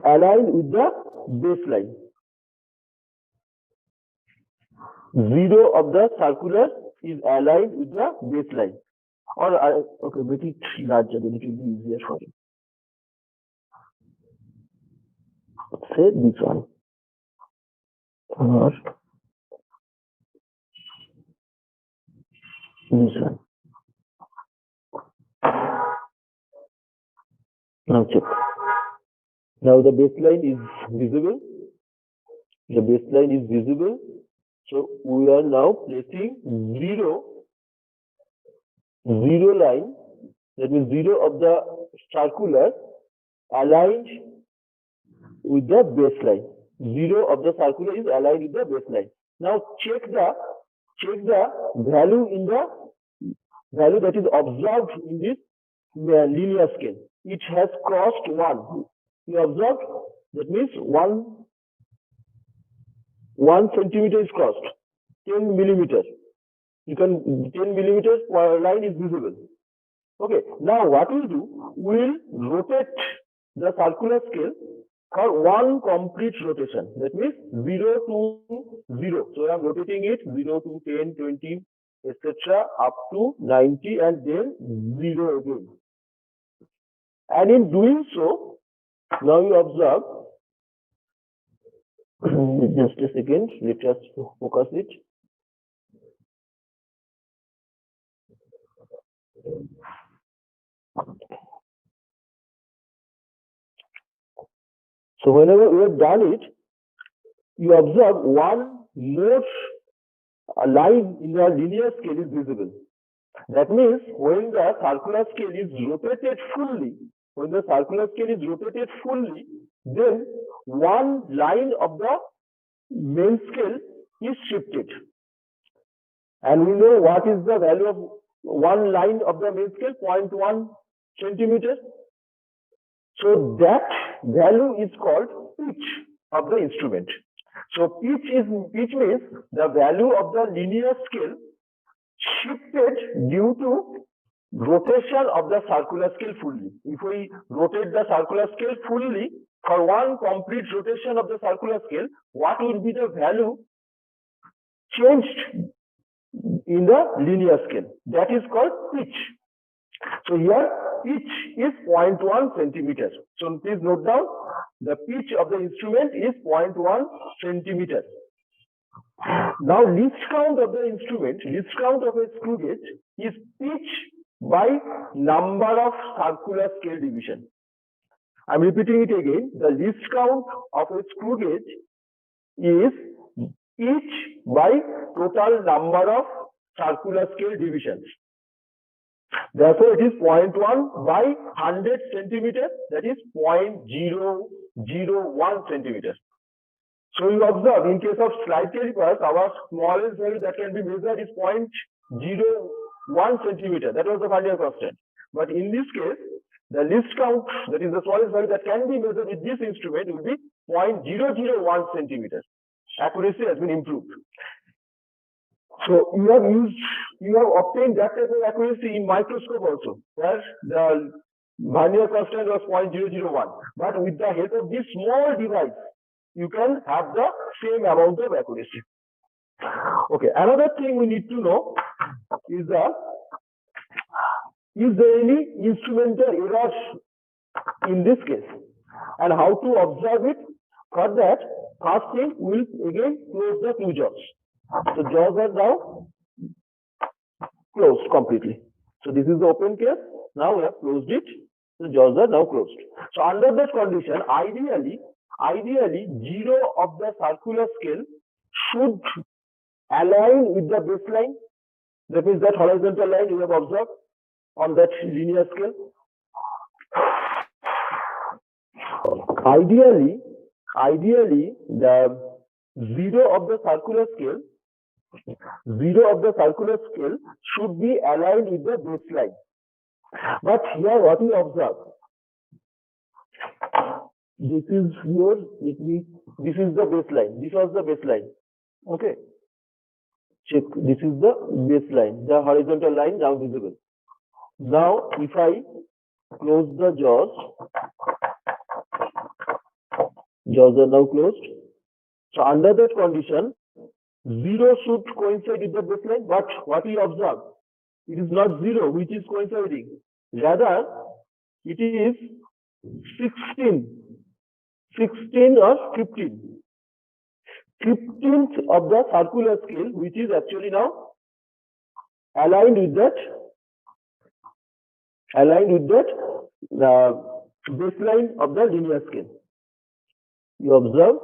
aligned with the baseline. 0 of the circular is aligned with the baseline. Or, okay, make it larger, then it will be easier for you. Say this one. Or this one. Now check. Now the baseline is visible. The baseline is visible. So we are now placing 0 line, that means 0 of the circular aligned with the baseline. 0 of the circular is aligned with the baseline. Now check the value in the value that is observed in this linear scale. It has crossed 1. You observed? That means 1 centimeter is crossed. 10 millimeters. You can 10 millimeters line is visible. Okay. Now what we'll do? We'll rotate the circular scale for 1 complete rotation. That means 0 to 0. So I'm rotating it 0 to 10, 20, etc. up to 90 and then 0 again. And in doing so, now you observe. Just a second, let us focus it. So whenever we have done it, you observe one more line in the linear scale is visible. That means when the circular scale is rotated fully, then one line of the main scale is shifted. And we know what is the value of one line of the main scale, 0.1 centimeter. So that value is called pitch of the instrument. So pitch means the value of the linear scale shifted due to rotation of the circular scale fully. If we rotate the circular scale fully for one complete rotation of the circular scale, what will be the value changed in the linear scale? That is called pitch. So here pitch is 0.1 centimeter. So please note down, the pitch of the instrument is 0.1 centimeter. Now least count of the instrument, least count of a screw gauge is pitch by number of circular scale division. I am repeating it again. The least count of a screw gauge is pitch by total number of circular scale divisions. Therefore, it is 0.1 by 100 centimeters, that is 0.001 centimeters. So you observe, in case of slide calipers, our smallest value that can be measured is 0.01 centimeter. That was the Vernier constant. But in this case, the least count, that is the smallest value that can be measured with this instrument, will be 0.001 centimeters. Accuracy has been improved. So you have obtained that type of accuracy in microscope also, where the Vernier constant was 0.001. But with the help of this small device, you can have the same amount of accuracy. Okay, another thing we need to know is there any instrumental errors in this case, and how to observe it? For that, first thing, we will again close the two jaws. So jaws are now closed completely. So this is the open case. Now we have closed it. The jaws are now closed. So under that condition, ideally, zero of the circular scale should align with the baseline. That means that horizontal line you have observed on that linear scale. Ideally, the zero of the circular scale should be aligned with the baseline. But here what we observe, this is the baseline. This was the baseline. Okay. Check. This is the baseline. The horizontal line now visible. Now, if I close the jaws are now closed. So under that condition, zero should coincide with the baseline. But what we observe, it is not zero which is coinciding. Rather, it is 16 or 15. 15th of the circular scale, which is actually now aligned with that baseline of the linear scale. You observe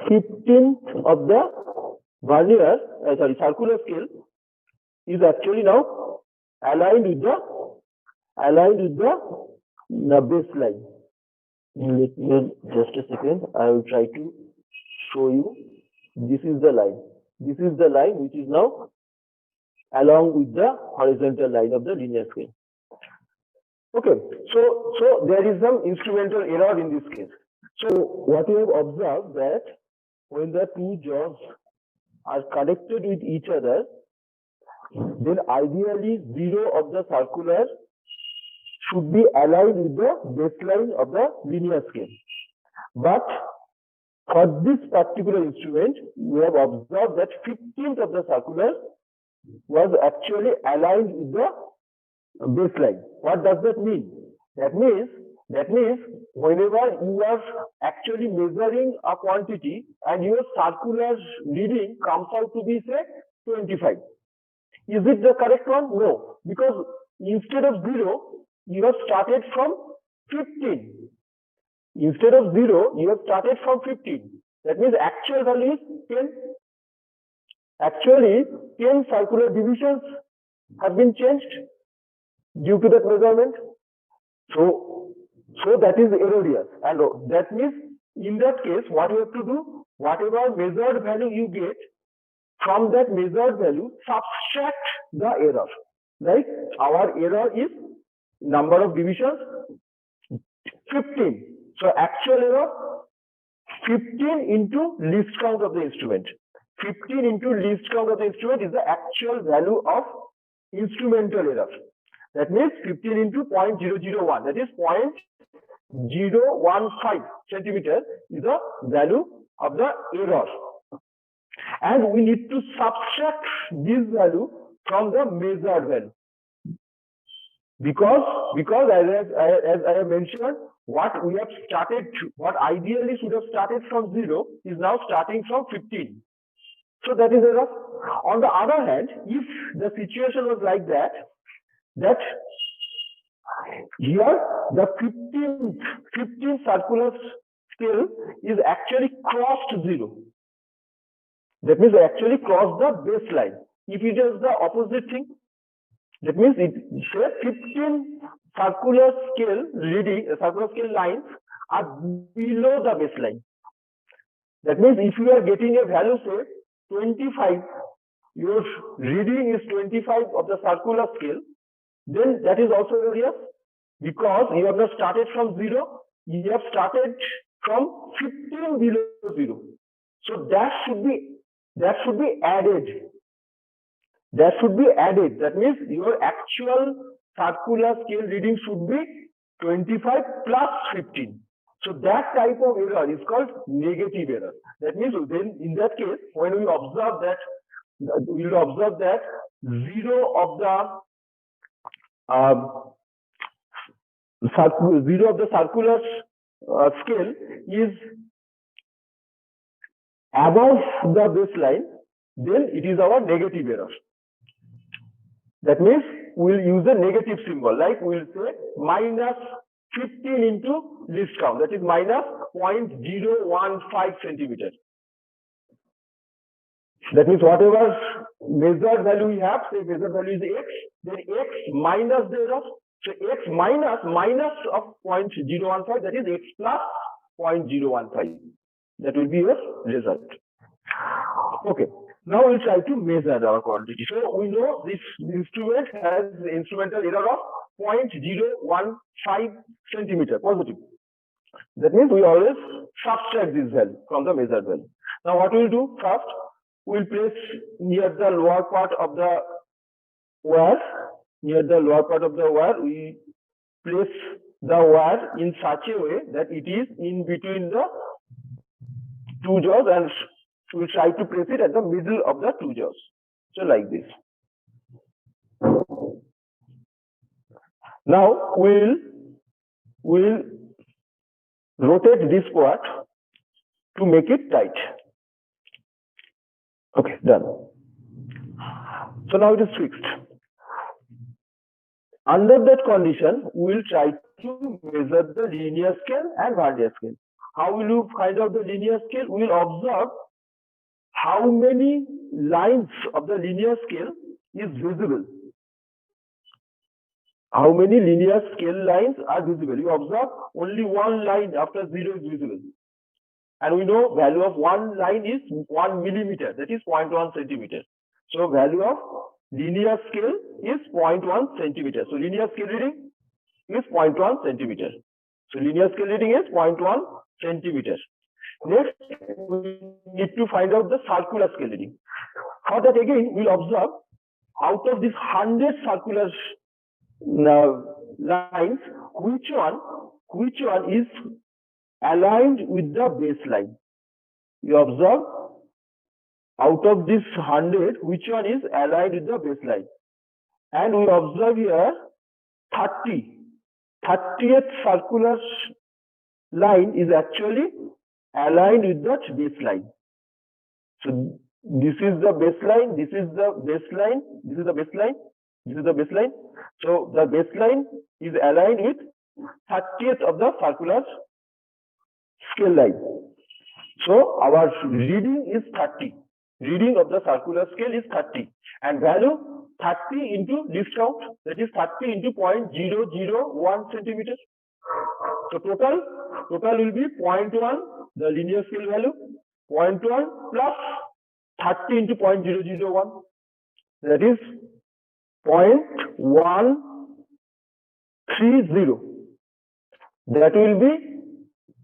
15th of the circular scale is actually now aligned with the baseline. Let me just a second. I will try to show you. This is the line. This is the line which is now along with the horizontal line of the linear scale. Okay. So there is some instrumental error in this case. So what we have observed that when the two jaws are connected with each other, then ideally zero of the circular should be aligned with the baseline of the linear scale. But for this particular instrument, we have observed that 15th of the circular was actually aligned with the baseline. What does that mean? That means whenever you are actually measuring a quantity and your circular reading comes out to be, say, 25. Is it the correct one? No. Because instead of 0, you have started from 15. Instead of 0, you have started from 15. That means actual value is 10. Actually, 10 circular divisions have been changed due to that measurement. So that is erroneous. And that means in that case, what you have to do, whatever measured value you get, from that measured value, subtract the error. Right? Our error is number of divisions 15. So actual error 15 into least count of the instrument. 15 into least count of the instrument is the actual value of instrumental error. That means 15 into 0.001, that is 0.015 centimeter is the value of the error. And we need to subtract this value from the measured value. Because as I have mentioned, what we have started, what ideally should have started from 0 is now starting from 15. So that is error. On the other hand, if the situation was like that here the 15 circular scale is actually crossed 0. That means it actually crossed the baseline. If it is the opposite thing, that means it says 15 circular scale lines are below the baseline. That means if you are getting a value, say 25, your reading is 25 of the circular scale, then that is also erroneous, because you have not started from 0, you have started from 15 below 0. So that should be added. That should be added. That means your actual circular scale reading should be 25 plus 15. So that type of error is called negative error. That means then in that case, when we observe that, we will observe that 0 of the circular scale is above the baseline, then it is our negative error. That means we will use a negative symbol, like we will say minus 15 into least count, that is minus 0.015 centimeter. That means whatever measured value we have, say measured value is x, then x minus the error. So x minus of 0.015, that is x plus 0.015. That will be your result. Okay. Now we'll try to measure our quantity. So we know this instrument has instrumental error of 0.015 centimeter positive. That means we always subtract this value from the measured value. Now what we'll do first, we'll place near the lower part of the wire. Near the lower part of the wire, we place the wire in such a way that it is in between the two jaws, and we'll try to place it at the middle of the two jaws. So like this. Now we'll rotate this part to make it tight. Okay, done. So now it is fixed. Under that condition, we will try to measure the linear scale and vernier scale. How will you find out the linear scale? We will observe how many lines of the linear scale is visible. How many linear scale lines are visible? You observe only one line after 0 is visible. And we know value of one line is 1 millimeter, that is 0.1 centimeter. So value of linear scale is 0.1 centimeter. So linear scale reading is 0.1 centimeter. So linear scale reading is 0.1 centimeter. Next, we need to find out the circular scale reading. For that again, we'll observe out of these 100 circular lines, which one is aligned with the baseline. You observe out of this 100, which one is aligned with the baseline. And we observe here 30th circular line is actually aligned with that baseline. So this is the baseline, this is the baseline, this is the baseline, this is the baseline. So the baseline is aligned with 30th of the circular scale line. So our reading is 30. Reading of the circular scale is 30. And value 30 into least count, that is 30 into 0.001 centimeter. So total will be 0.1, the linear scale value, 0.1 plus 30 into 0.001. That is 0.130. That will be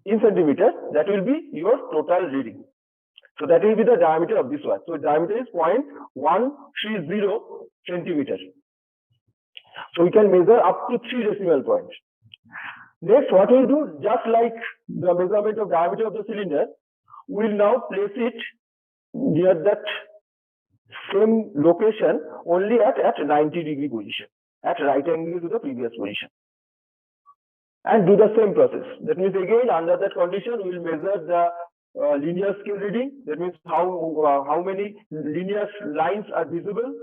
in centimeter, that will be your total reading. So that will be the diameter of this wire. So diameter is 0.130 centimeters. So we can measure up to 3 decimal points. Next, what we'll do, just like the measurement of diameter of the cylinder, we'll now place it near that same location, only at 90-degree position, at right angle to the previous position. And do the same process. That means again, under that condition, we'll measure the linear scale reading. That means how many linear lines are visible.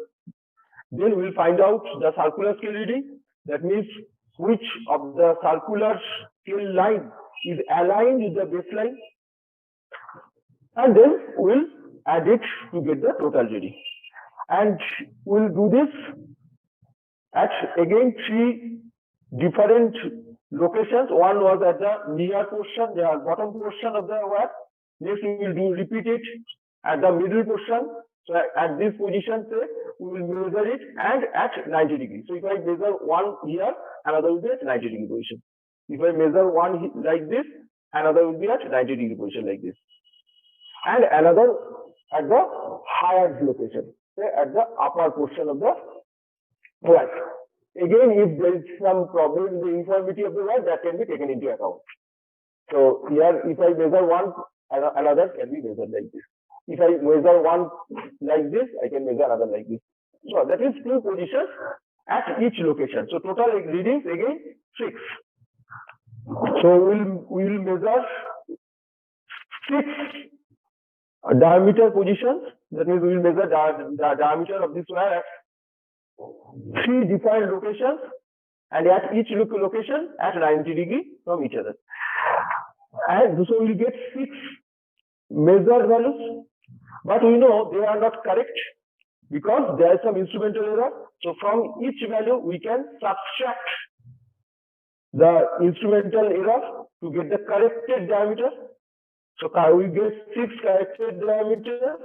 Then we'll find out the circular scale reading. That means which of the circular scale line is aligned with the baseline. And then we'll add it to get the total reading. And we'll do this at again 3 different locations. One was at the near portion, the bottom portion of the wire. Next, we will repeat it at the middle portion. So at this position, say, we will measure it and at 90 degrees. So if I measure one here, another will be at 90 degree position. If I measure one like this, another will be at 90 degree position like this. And another at the higher location, say at the upper portion of the wire. Again, if there is some problem in the uniformity of the wire, that can be taken into account. So here, if I measure one, another can be measured like this. If I measure one like this, I can measure another like this. So that is 2 positions at each location. So total readings again 6. So we'll measure 6 diameter positions. That means we will measure the diameter of this wire at 3 different locations, and at each location at 90 degree from each other. And so we will get 6 measured values, but we know they are not correct because there is some instrumental error. So from each value we can subtract the instrumental error to get the corrected diameter. So we get 6 corrected diameters.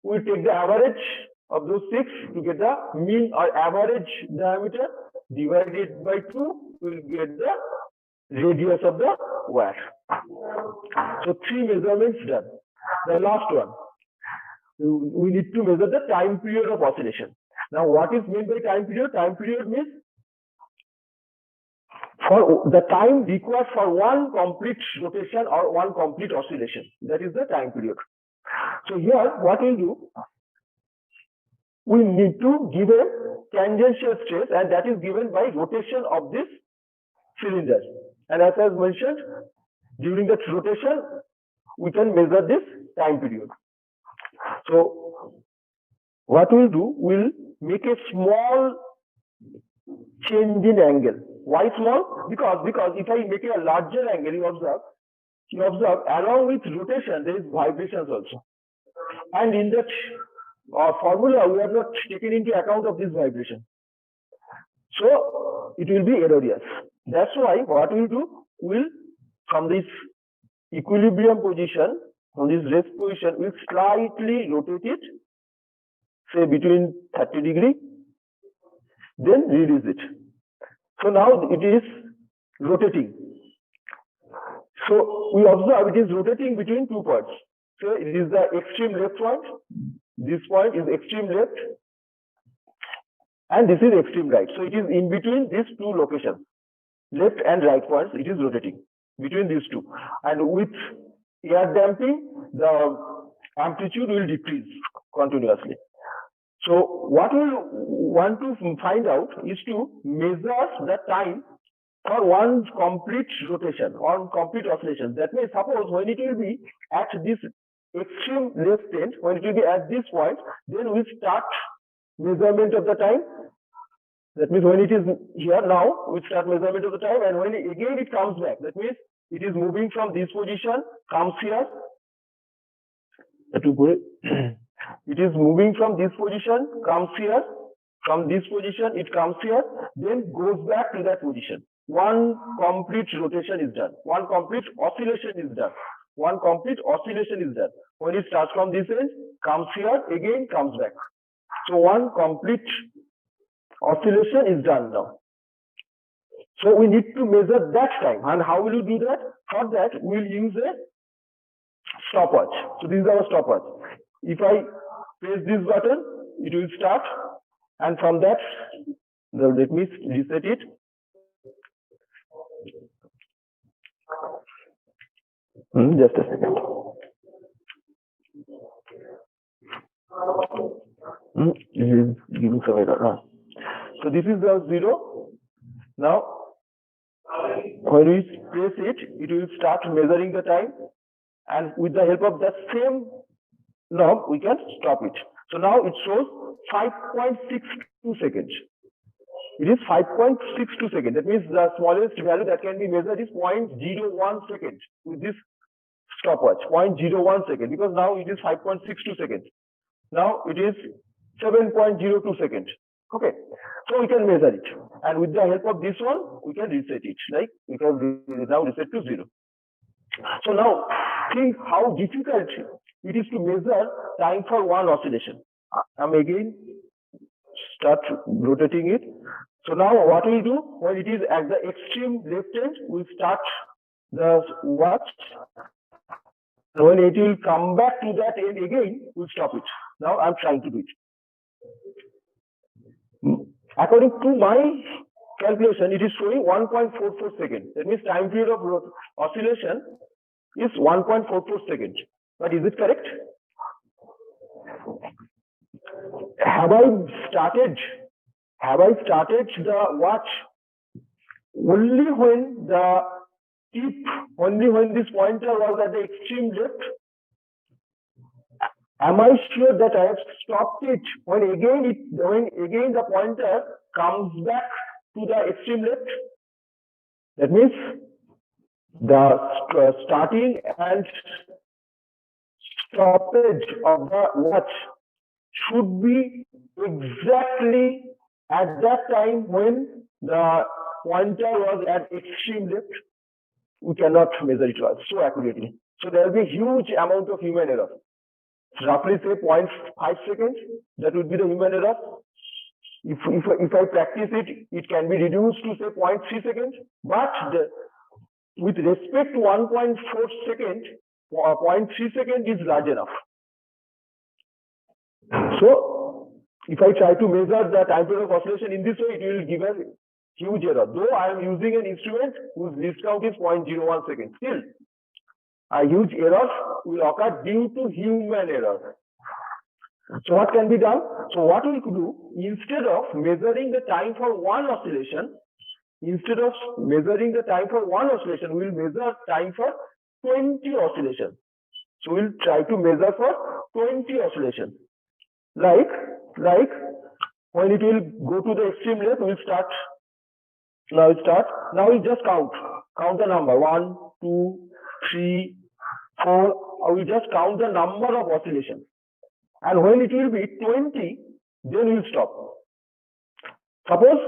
We take the average of those 6 to get the mean or average diameter, divided by 2, we will get the radius of the wire. So 3 measurements done. The last one, we need to measure the time period of oscillation. Now what is meant by time period? Time period means for the time required for one complete rotation or one complete oscillation. That is the time period. So here what we'll do, we need to give a tangential stress, and that is given by rotation of this cylinder. And as I mentioned, during that rotation, we can measure this time period. So what we'll do, we'll make a small change in angle. Why small? Because if I make a larger angle, you observe along with rotation, there is vibrations also. And in that formula, we have not taken into account of this vibration. So it will be erroneous. That's why what we'll do, we'll from this equilibrium position, from this rest position, we'll slightly rotate it, say between 30 degree, then release it. So now it is rotating. So we observe it is rotating between 2 points. So it is the extreme left point. This point is extreme left, and this is extreme right. So it is in between these 2 locations, left and right points. It is rotating between these 2, and with air damping, the amplitude will decrease continuously. So what we want to find out is to measure the time for one complete rotation or complete oscillation. That means suppose when it will be at this extreme left end, when it will be at this point, then we start measurement of the time. That means when it is here now, we start measurement of the time, and when again it comes back, that means it is moving from this position, comes here. It is moving from this position, comes here. From this position, it comes here, then goes back to that position. One complete rotation is done. One complete oscillation is done. One complete oscillation is done. When it starts from this end, comes here, again comes back. So one complete oscillation is done now. So we need to measure that time. And how will you do that? For that, we'll use a stopwatch. So this is our stopwatch. If I press this button, it will start, and from that, let me reset it. Just a second. This is giving some error. So this is the 0. Now, when we press it, it will start measuring the time, and with the help of that same knob, we can stop it. So now it shows 5.62 seconds. It is 5.62 seconds. That means the smallest value that can be measured is 0.01 seconds with this stopwatch, 0.01 second, because now it is 5.62 seconds. Now it is 7.02 seconds. Okay, so we can measure it, and with the help of this one, we can reset it. Like we can now reset to 0. So now think how difficult it is to measure time for one oscillation. I'm again start rotating it. So now what we'll do, when it is at the extreme left end, we'll start the watch. When it will come back to that end again, we'll stop it. Now I'm trying to do it. According to my calculation, it is showing 1.44 seconds. That means time period of oscillation is 1.44 seconds. But is it correct? Have I started the watch only when the tip, only when this pointer was at the extreme left? Am I sure that I have stopped it when again the pointer comes back to the extreme left? That means the starting and stoppage of the watch should be exactly at that time when the pointer was at extreme left. We cannot measure it so accurately. So there will be a huge amount of human error. Roughly say 0.5 seconds, that would be the human error. If I practice it, it can be reduced to say 0.3 seconds. But with respect to 1.4 seconds, 0.3 seconds is large enough. So if I try to measure the time period of oscillation in this way, it will give a huge error. Though I am using an instrument whose least count is 0.01 seconds, still a huge error will occur due to human error. So what can be done? So what we could do, instead of measuring the time for one oscillation, we will measure time for 20 oscillations. So we'll try to measure for 20 oscillations. Like when it will go to the extreme left, we'll start. Now we'll just count the number 1, 2, 3, 4. I will just count the number of oscillations. And when it will be 20, then we'll stop. Suppose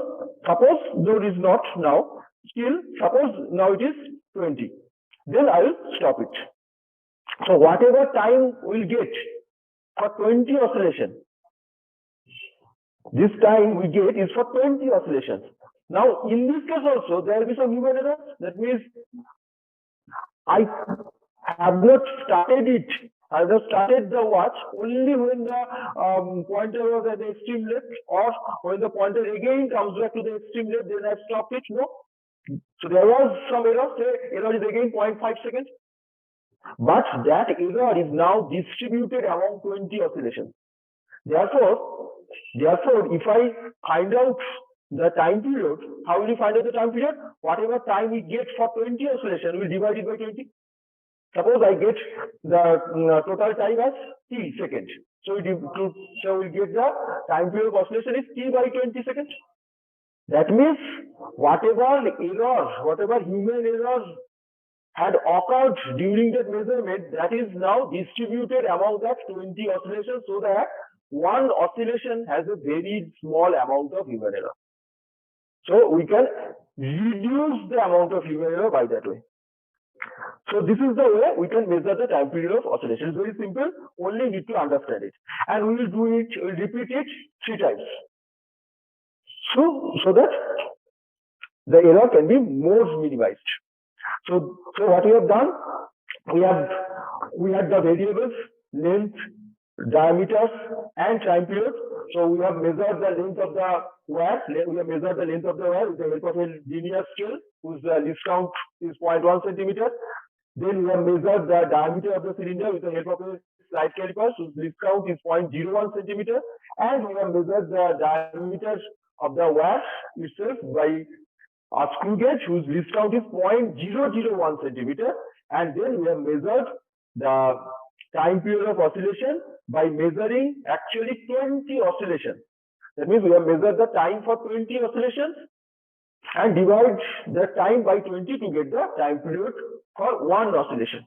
though it is not now, still suppose now it is 20. Then I will stop it. So whatever time we'll get for 20 oscillations, this time we get is for 20 oscillations. Now in this case also there will be some human error. That means I have not started it. I have started the watch only when the pointer was at the extreme left, or when the pointer again comes back to the extreme left, then I stopped it. No. So there was some error. Say error is again 0.5 seconds. But that error is now distributed among 20 oscillations. Therefore, if I find out the time period, how will you find out the time period? Whatever time we get for 20 oscillations, we divide it by 20. Suppose I get the total time as t seconds. So we get the time period of oscillation is t by 20 seconds. That means whatever human error had occurred during that measurement, that is now distributed among that 20 oscillations, so that one oscillation has a very small amount of human error. So we can reduce the amount of human error by that way. So this is the way we can measure the time period of oscillation. It's very simple, only need to understand it. And we will do it, we'll repeat it 3 times. So that the error can be more minimized. So what we have done, we have we had the variables, length, diameter, and time period. So we have measured the length of the wire. We have measured the length of the wire with the help of a linear scale, whose least count is 0.1 centimeter. Then we have measured the diameter of the cylinder with the help of a slide caliper, whose least count is 0.01 centimeter. And we have measured the diameter of the wire itself by a screw gauge, whose least count is 0.001 centimeter. And then we have measured the time period of oscillation by measuring actually 20 oscillations. That means we have measured the time for 20 oscillations and divide the time by 20 to get the time period for one oscillation.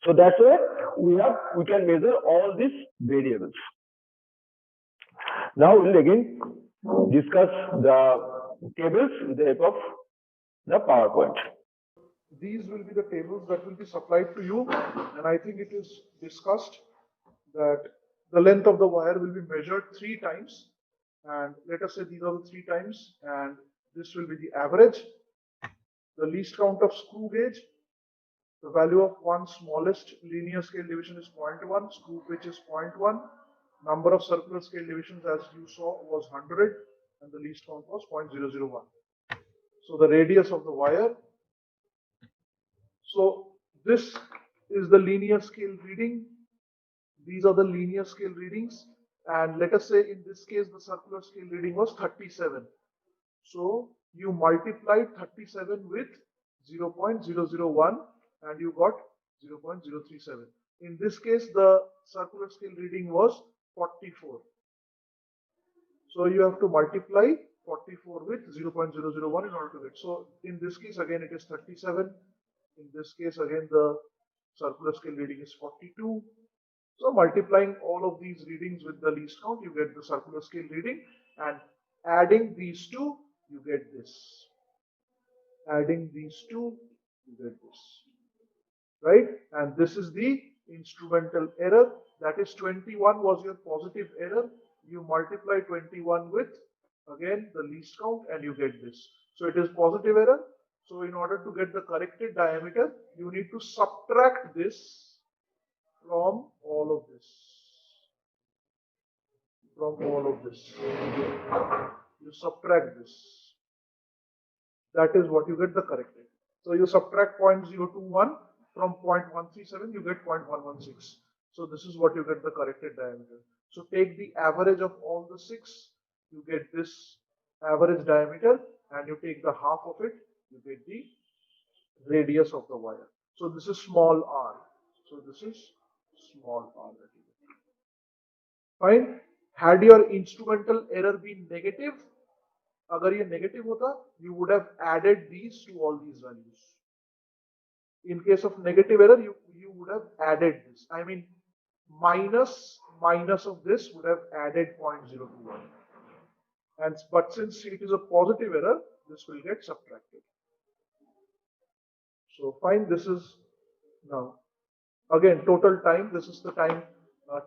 So that's why we can measure all these variables. Now we'll again discuss the tables with the help of the PowerPoint. These will be the tables that will be supplied to you, and I think it is discussed that the length of the wire will be measured 3 times, and let us say these are the 3 times, and this will be the average, the least count of screw gauge, the value of one smallest linear scale division is 0.1, screw pitch is 0.1, number of circular scale divisions as you saw was 100, and the least count was 0.001. So the radius of the wire. So this is the linear scale reading. These are the linear scale readings, and let us say in this case the circular scale reading was 37. So you multiplied 37 with 0.001 and you got 0.037. In this case the circular scale reading was 44. So you have to multiply 44 with 0.001 in order to get. So in this case again it is 37. In this case again the circular scale reading is 42. So multiplying all of these readings with the least count, you get the circular scale reading, and adding these two, you get this. Adding these two, you get this. Right? And this is the instrumental error. That is 21 was your positive error. You multiply 21 with, again, the least count, and you get this. So it is positive error. So in order to get the corrected diameter, you need to subtract this from all of this. From all of this. You subtract this. That is what you get the corrected. So you subtract 0.021 from 0.137, you get 0.116. So this is what you get the corrected diameter. So take the average of all the 6, you get this average diameter, and you take the half of it, you get the radius of the wire. So this is small r. So this is small r. Fine. Had your instrumental error been negative, agar ye negative hota, you would have added these to all these values. In case of negative error, you would have added this. I mean, minus of this would have added 0.021. But since it is a positive error, this will get subtracted. So fine, this is now again total time. This is the time.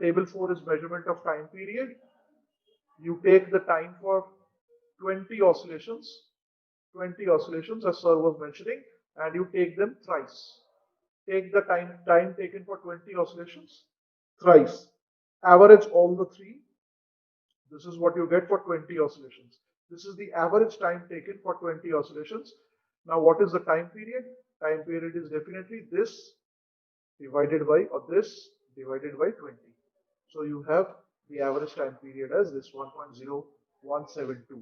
Table 4 is measurement of time period. You take the time for 20 oscillations as sir was mentioning, and you take them thrice. Take the time taken for 20 oscillations thrice. Average all the 3. This is what you get for 20 oscillations. This is the average time taken for 20 oscillations. Now what is the time period? Time period is definitely this divided by, or this divided by 20. So you have the average time period as this 1.0172.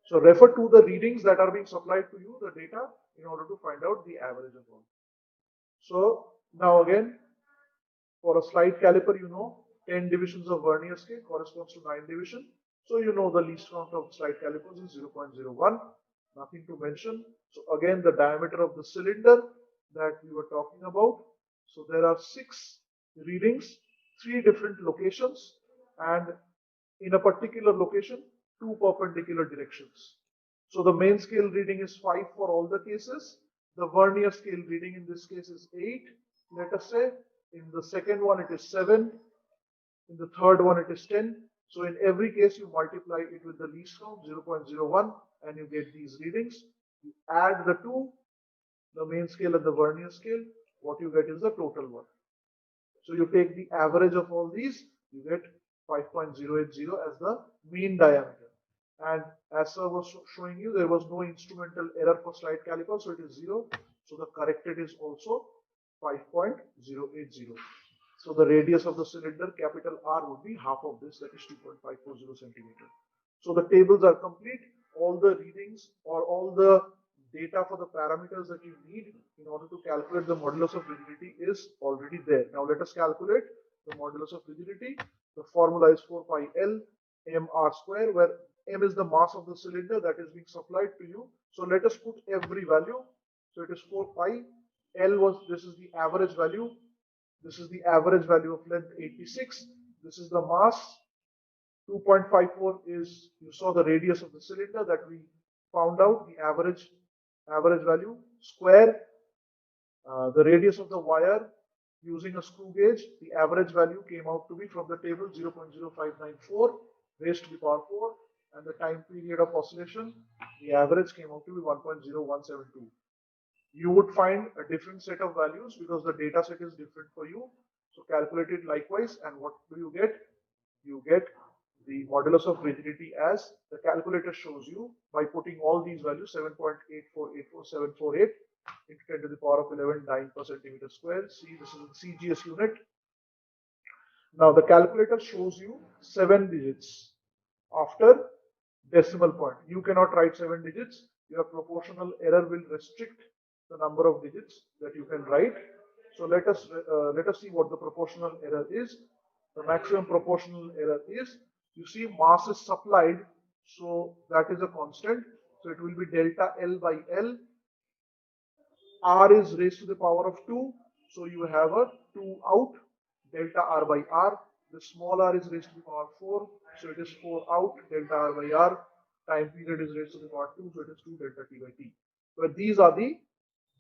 So refer to the readings that are being supplied to you, the data, in order to find out the average of all. So now again, for a slide caliper, you know 10 divisions of vernier scale corresponds to 9 division. So you know the least count of slide calipers is 0.01. Nothing to mention. So again, the diameter of the cylinder that we were talking about. So there are 6 readings, 3 different locations, and in a particular location, 2 perpendicular directions. So the main scale reading is 5 for all the cases. The vernier scale reading in this case is 8, let us say. In the second one, it is 7. In the third one, it is 10. So in every case, you multiply it with the least count, 0.01, and you get these readings. You add the 2, the main scale and the vernier scale. what you get is the total one. So you take the average of all these, you get 5.080 as the mean diameter. And as sir was showing you, there was no instrumental error for slide caliper, so it is 0. So the corrected is also 5.080. So the radius of the cylinder, capital R, would be half of this, that is 2.540 centimeter. So the tables are complete. All the readings or all the data for the parameters that you need in order to calculate the modulus of rigidity is already there. Now let us calculate the modulus of rigidity. The formula is 4 pi L m r square, where m is the mass of the cylinder that is being supplied to you. So let us put every value. So it is 4 pi. L was, this is the average value. This is the average value of length 86. This is the mass. 2.54 is, you saw the radius of the cylinder that we found out, the average value. Square, the radius of the wire using a screw gauge, the average value came out to be from the table 0.0594 raised to the power 4, and the time period of oscillation, the average came out to be 1.0172. You would find a different set of values because the data set is different for you. So calculate it likewise, and what do you get? You get the modulus of rigidity as the calculator shows you by putting all these values 7.8484748 into 10 to the power of 11 9 per centimeter square. See, this is the CGS unit. Now the calculator shows you 7 digits after decimal point. You cannot write 7 digits. Your proportional error will restrict the number of digits that you can write. So let us see what the proportional error is. The maximum proportional error is, you see, mass is supplied, so that is a constant. So it will be delta L by L. R is raised to the power of 2, so you have a 2 out. Delta R by R. The small r is raised to the power 4, so it is 4 out. Delta R by R. Time period is raised to the power 2, so it is 2 delta T by T. But these are the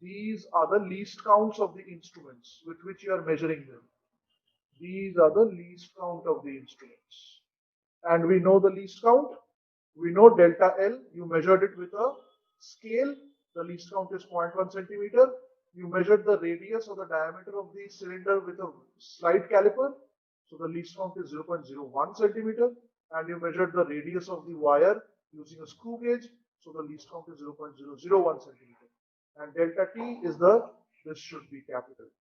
least counts of the instruments with which you are measuring them. These are the least count of the instruments. And we know the least count. We know delta L. You measured it with a scale. The least count is 0.1 centimeter. You measured the radius or the diameter of the cylinder with a slide caliper. So the least count is 0.01 centimeter. And you measured the radius of the wire using a screw gauge. So the least count is 0.001 centimeter. And delta T is this should be capital T.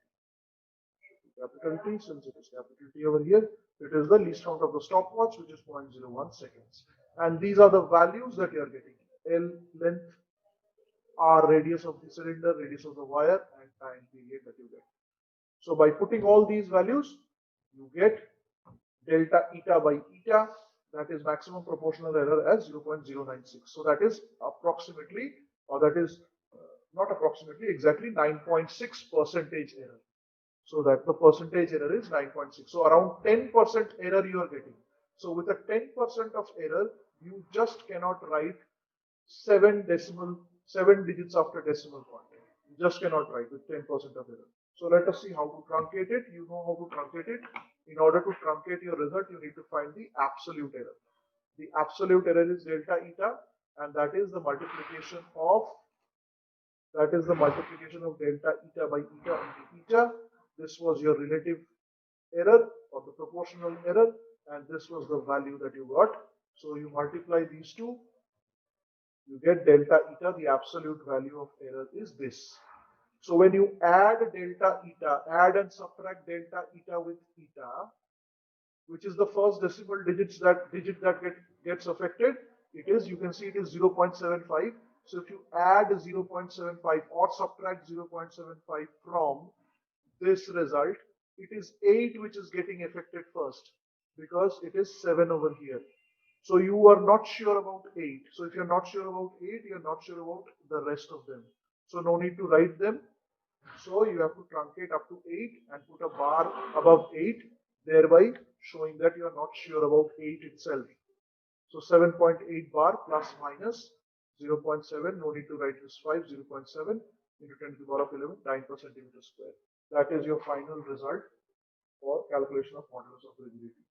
Capital T, since it is capital T over here, it is the least count of the stopwatch, which is 0.01 seconds. And these are the values that you are getting. L length, R radius of the cylinder, radius of the wire, and time period that you get. So by putting all these values, you get delta eta by eta, that is maximum proportional error, as 0.096. So that is approximately, or that is not approximately, exactly 9.6% error. So that the percentage error is 9.6. So around 10% error you are getting. So with a 10% of error, you just cannot write 7 digits after decimal point. You just cannot write with 10% of error. So let us see how to truncate it. You know how to truncate it. In order to truncate your result, you need to find the absolute error. The absolute error is delta eta, and that is the multiplication of delta eta by eta into eta. This was your relative error or the proportional error, and this was the value that you got. So you multiply these two, you get delta eta. The absolute value of error is this. So when you add delta eta, add and subtract delta eta with eta, which is the first decimal digit that gets affected, it is, you can see it is 0.75. So if you add 0.75 or subtract 0.75 from this result, it is 8 which is getting affected first, because it is 7 over here. So you are not sure about 8. So if you are not sure about 8, you are not sure about the rest of them. So no need to write them. So you have to truncate up to 8 and put a bar above 8, thereby showing that you are not sure about 8 itself. So 7.8 bar plus minus 0.7, no need to write this 5, 0.7 into 10 to the power of 11, 9 per centimeter square. That is your final result for calculation of modulus of rigidity.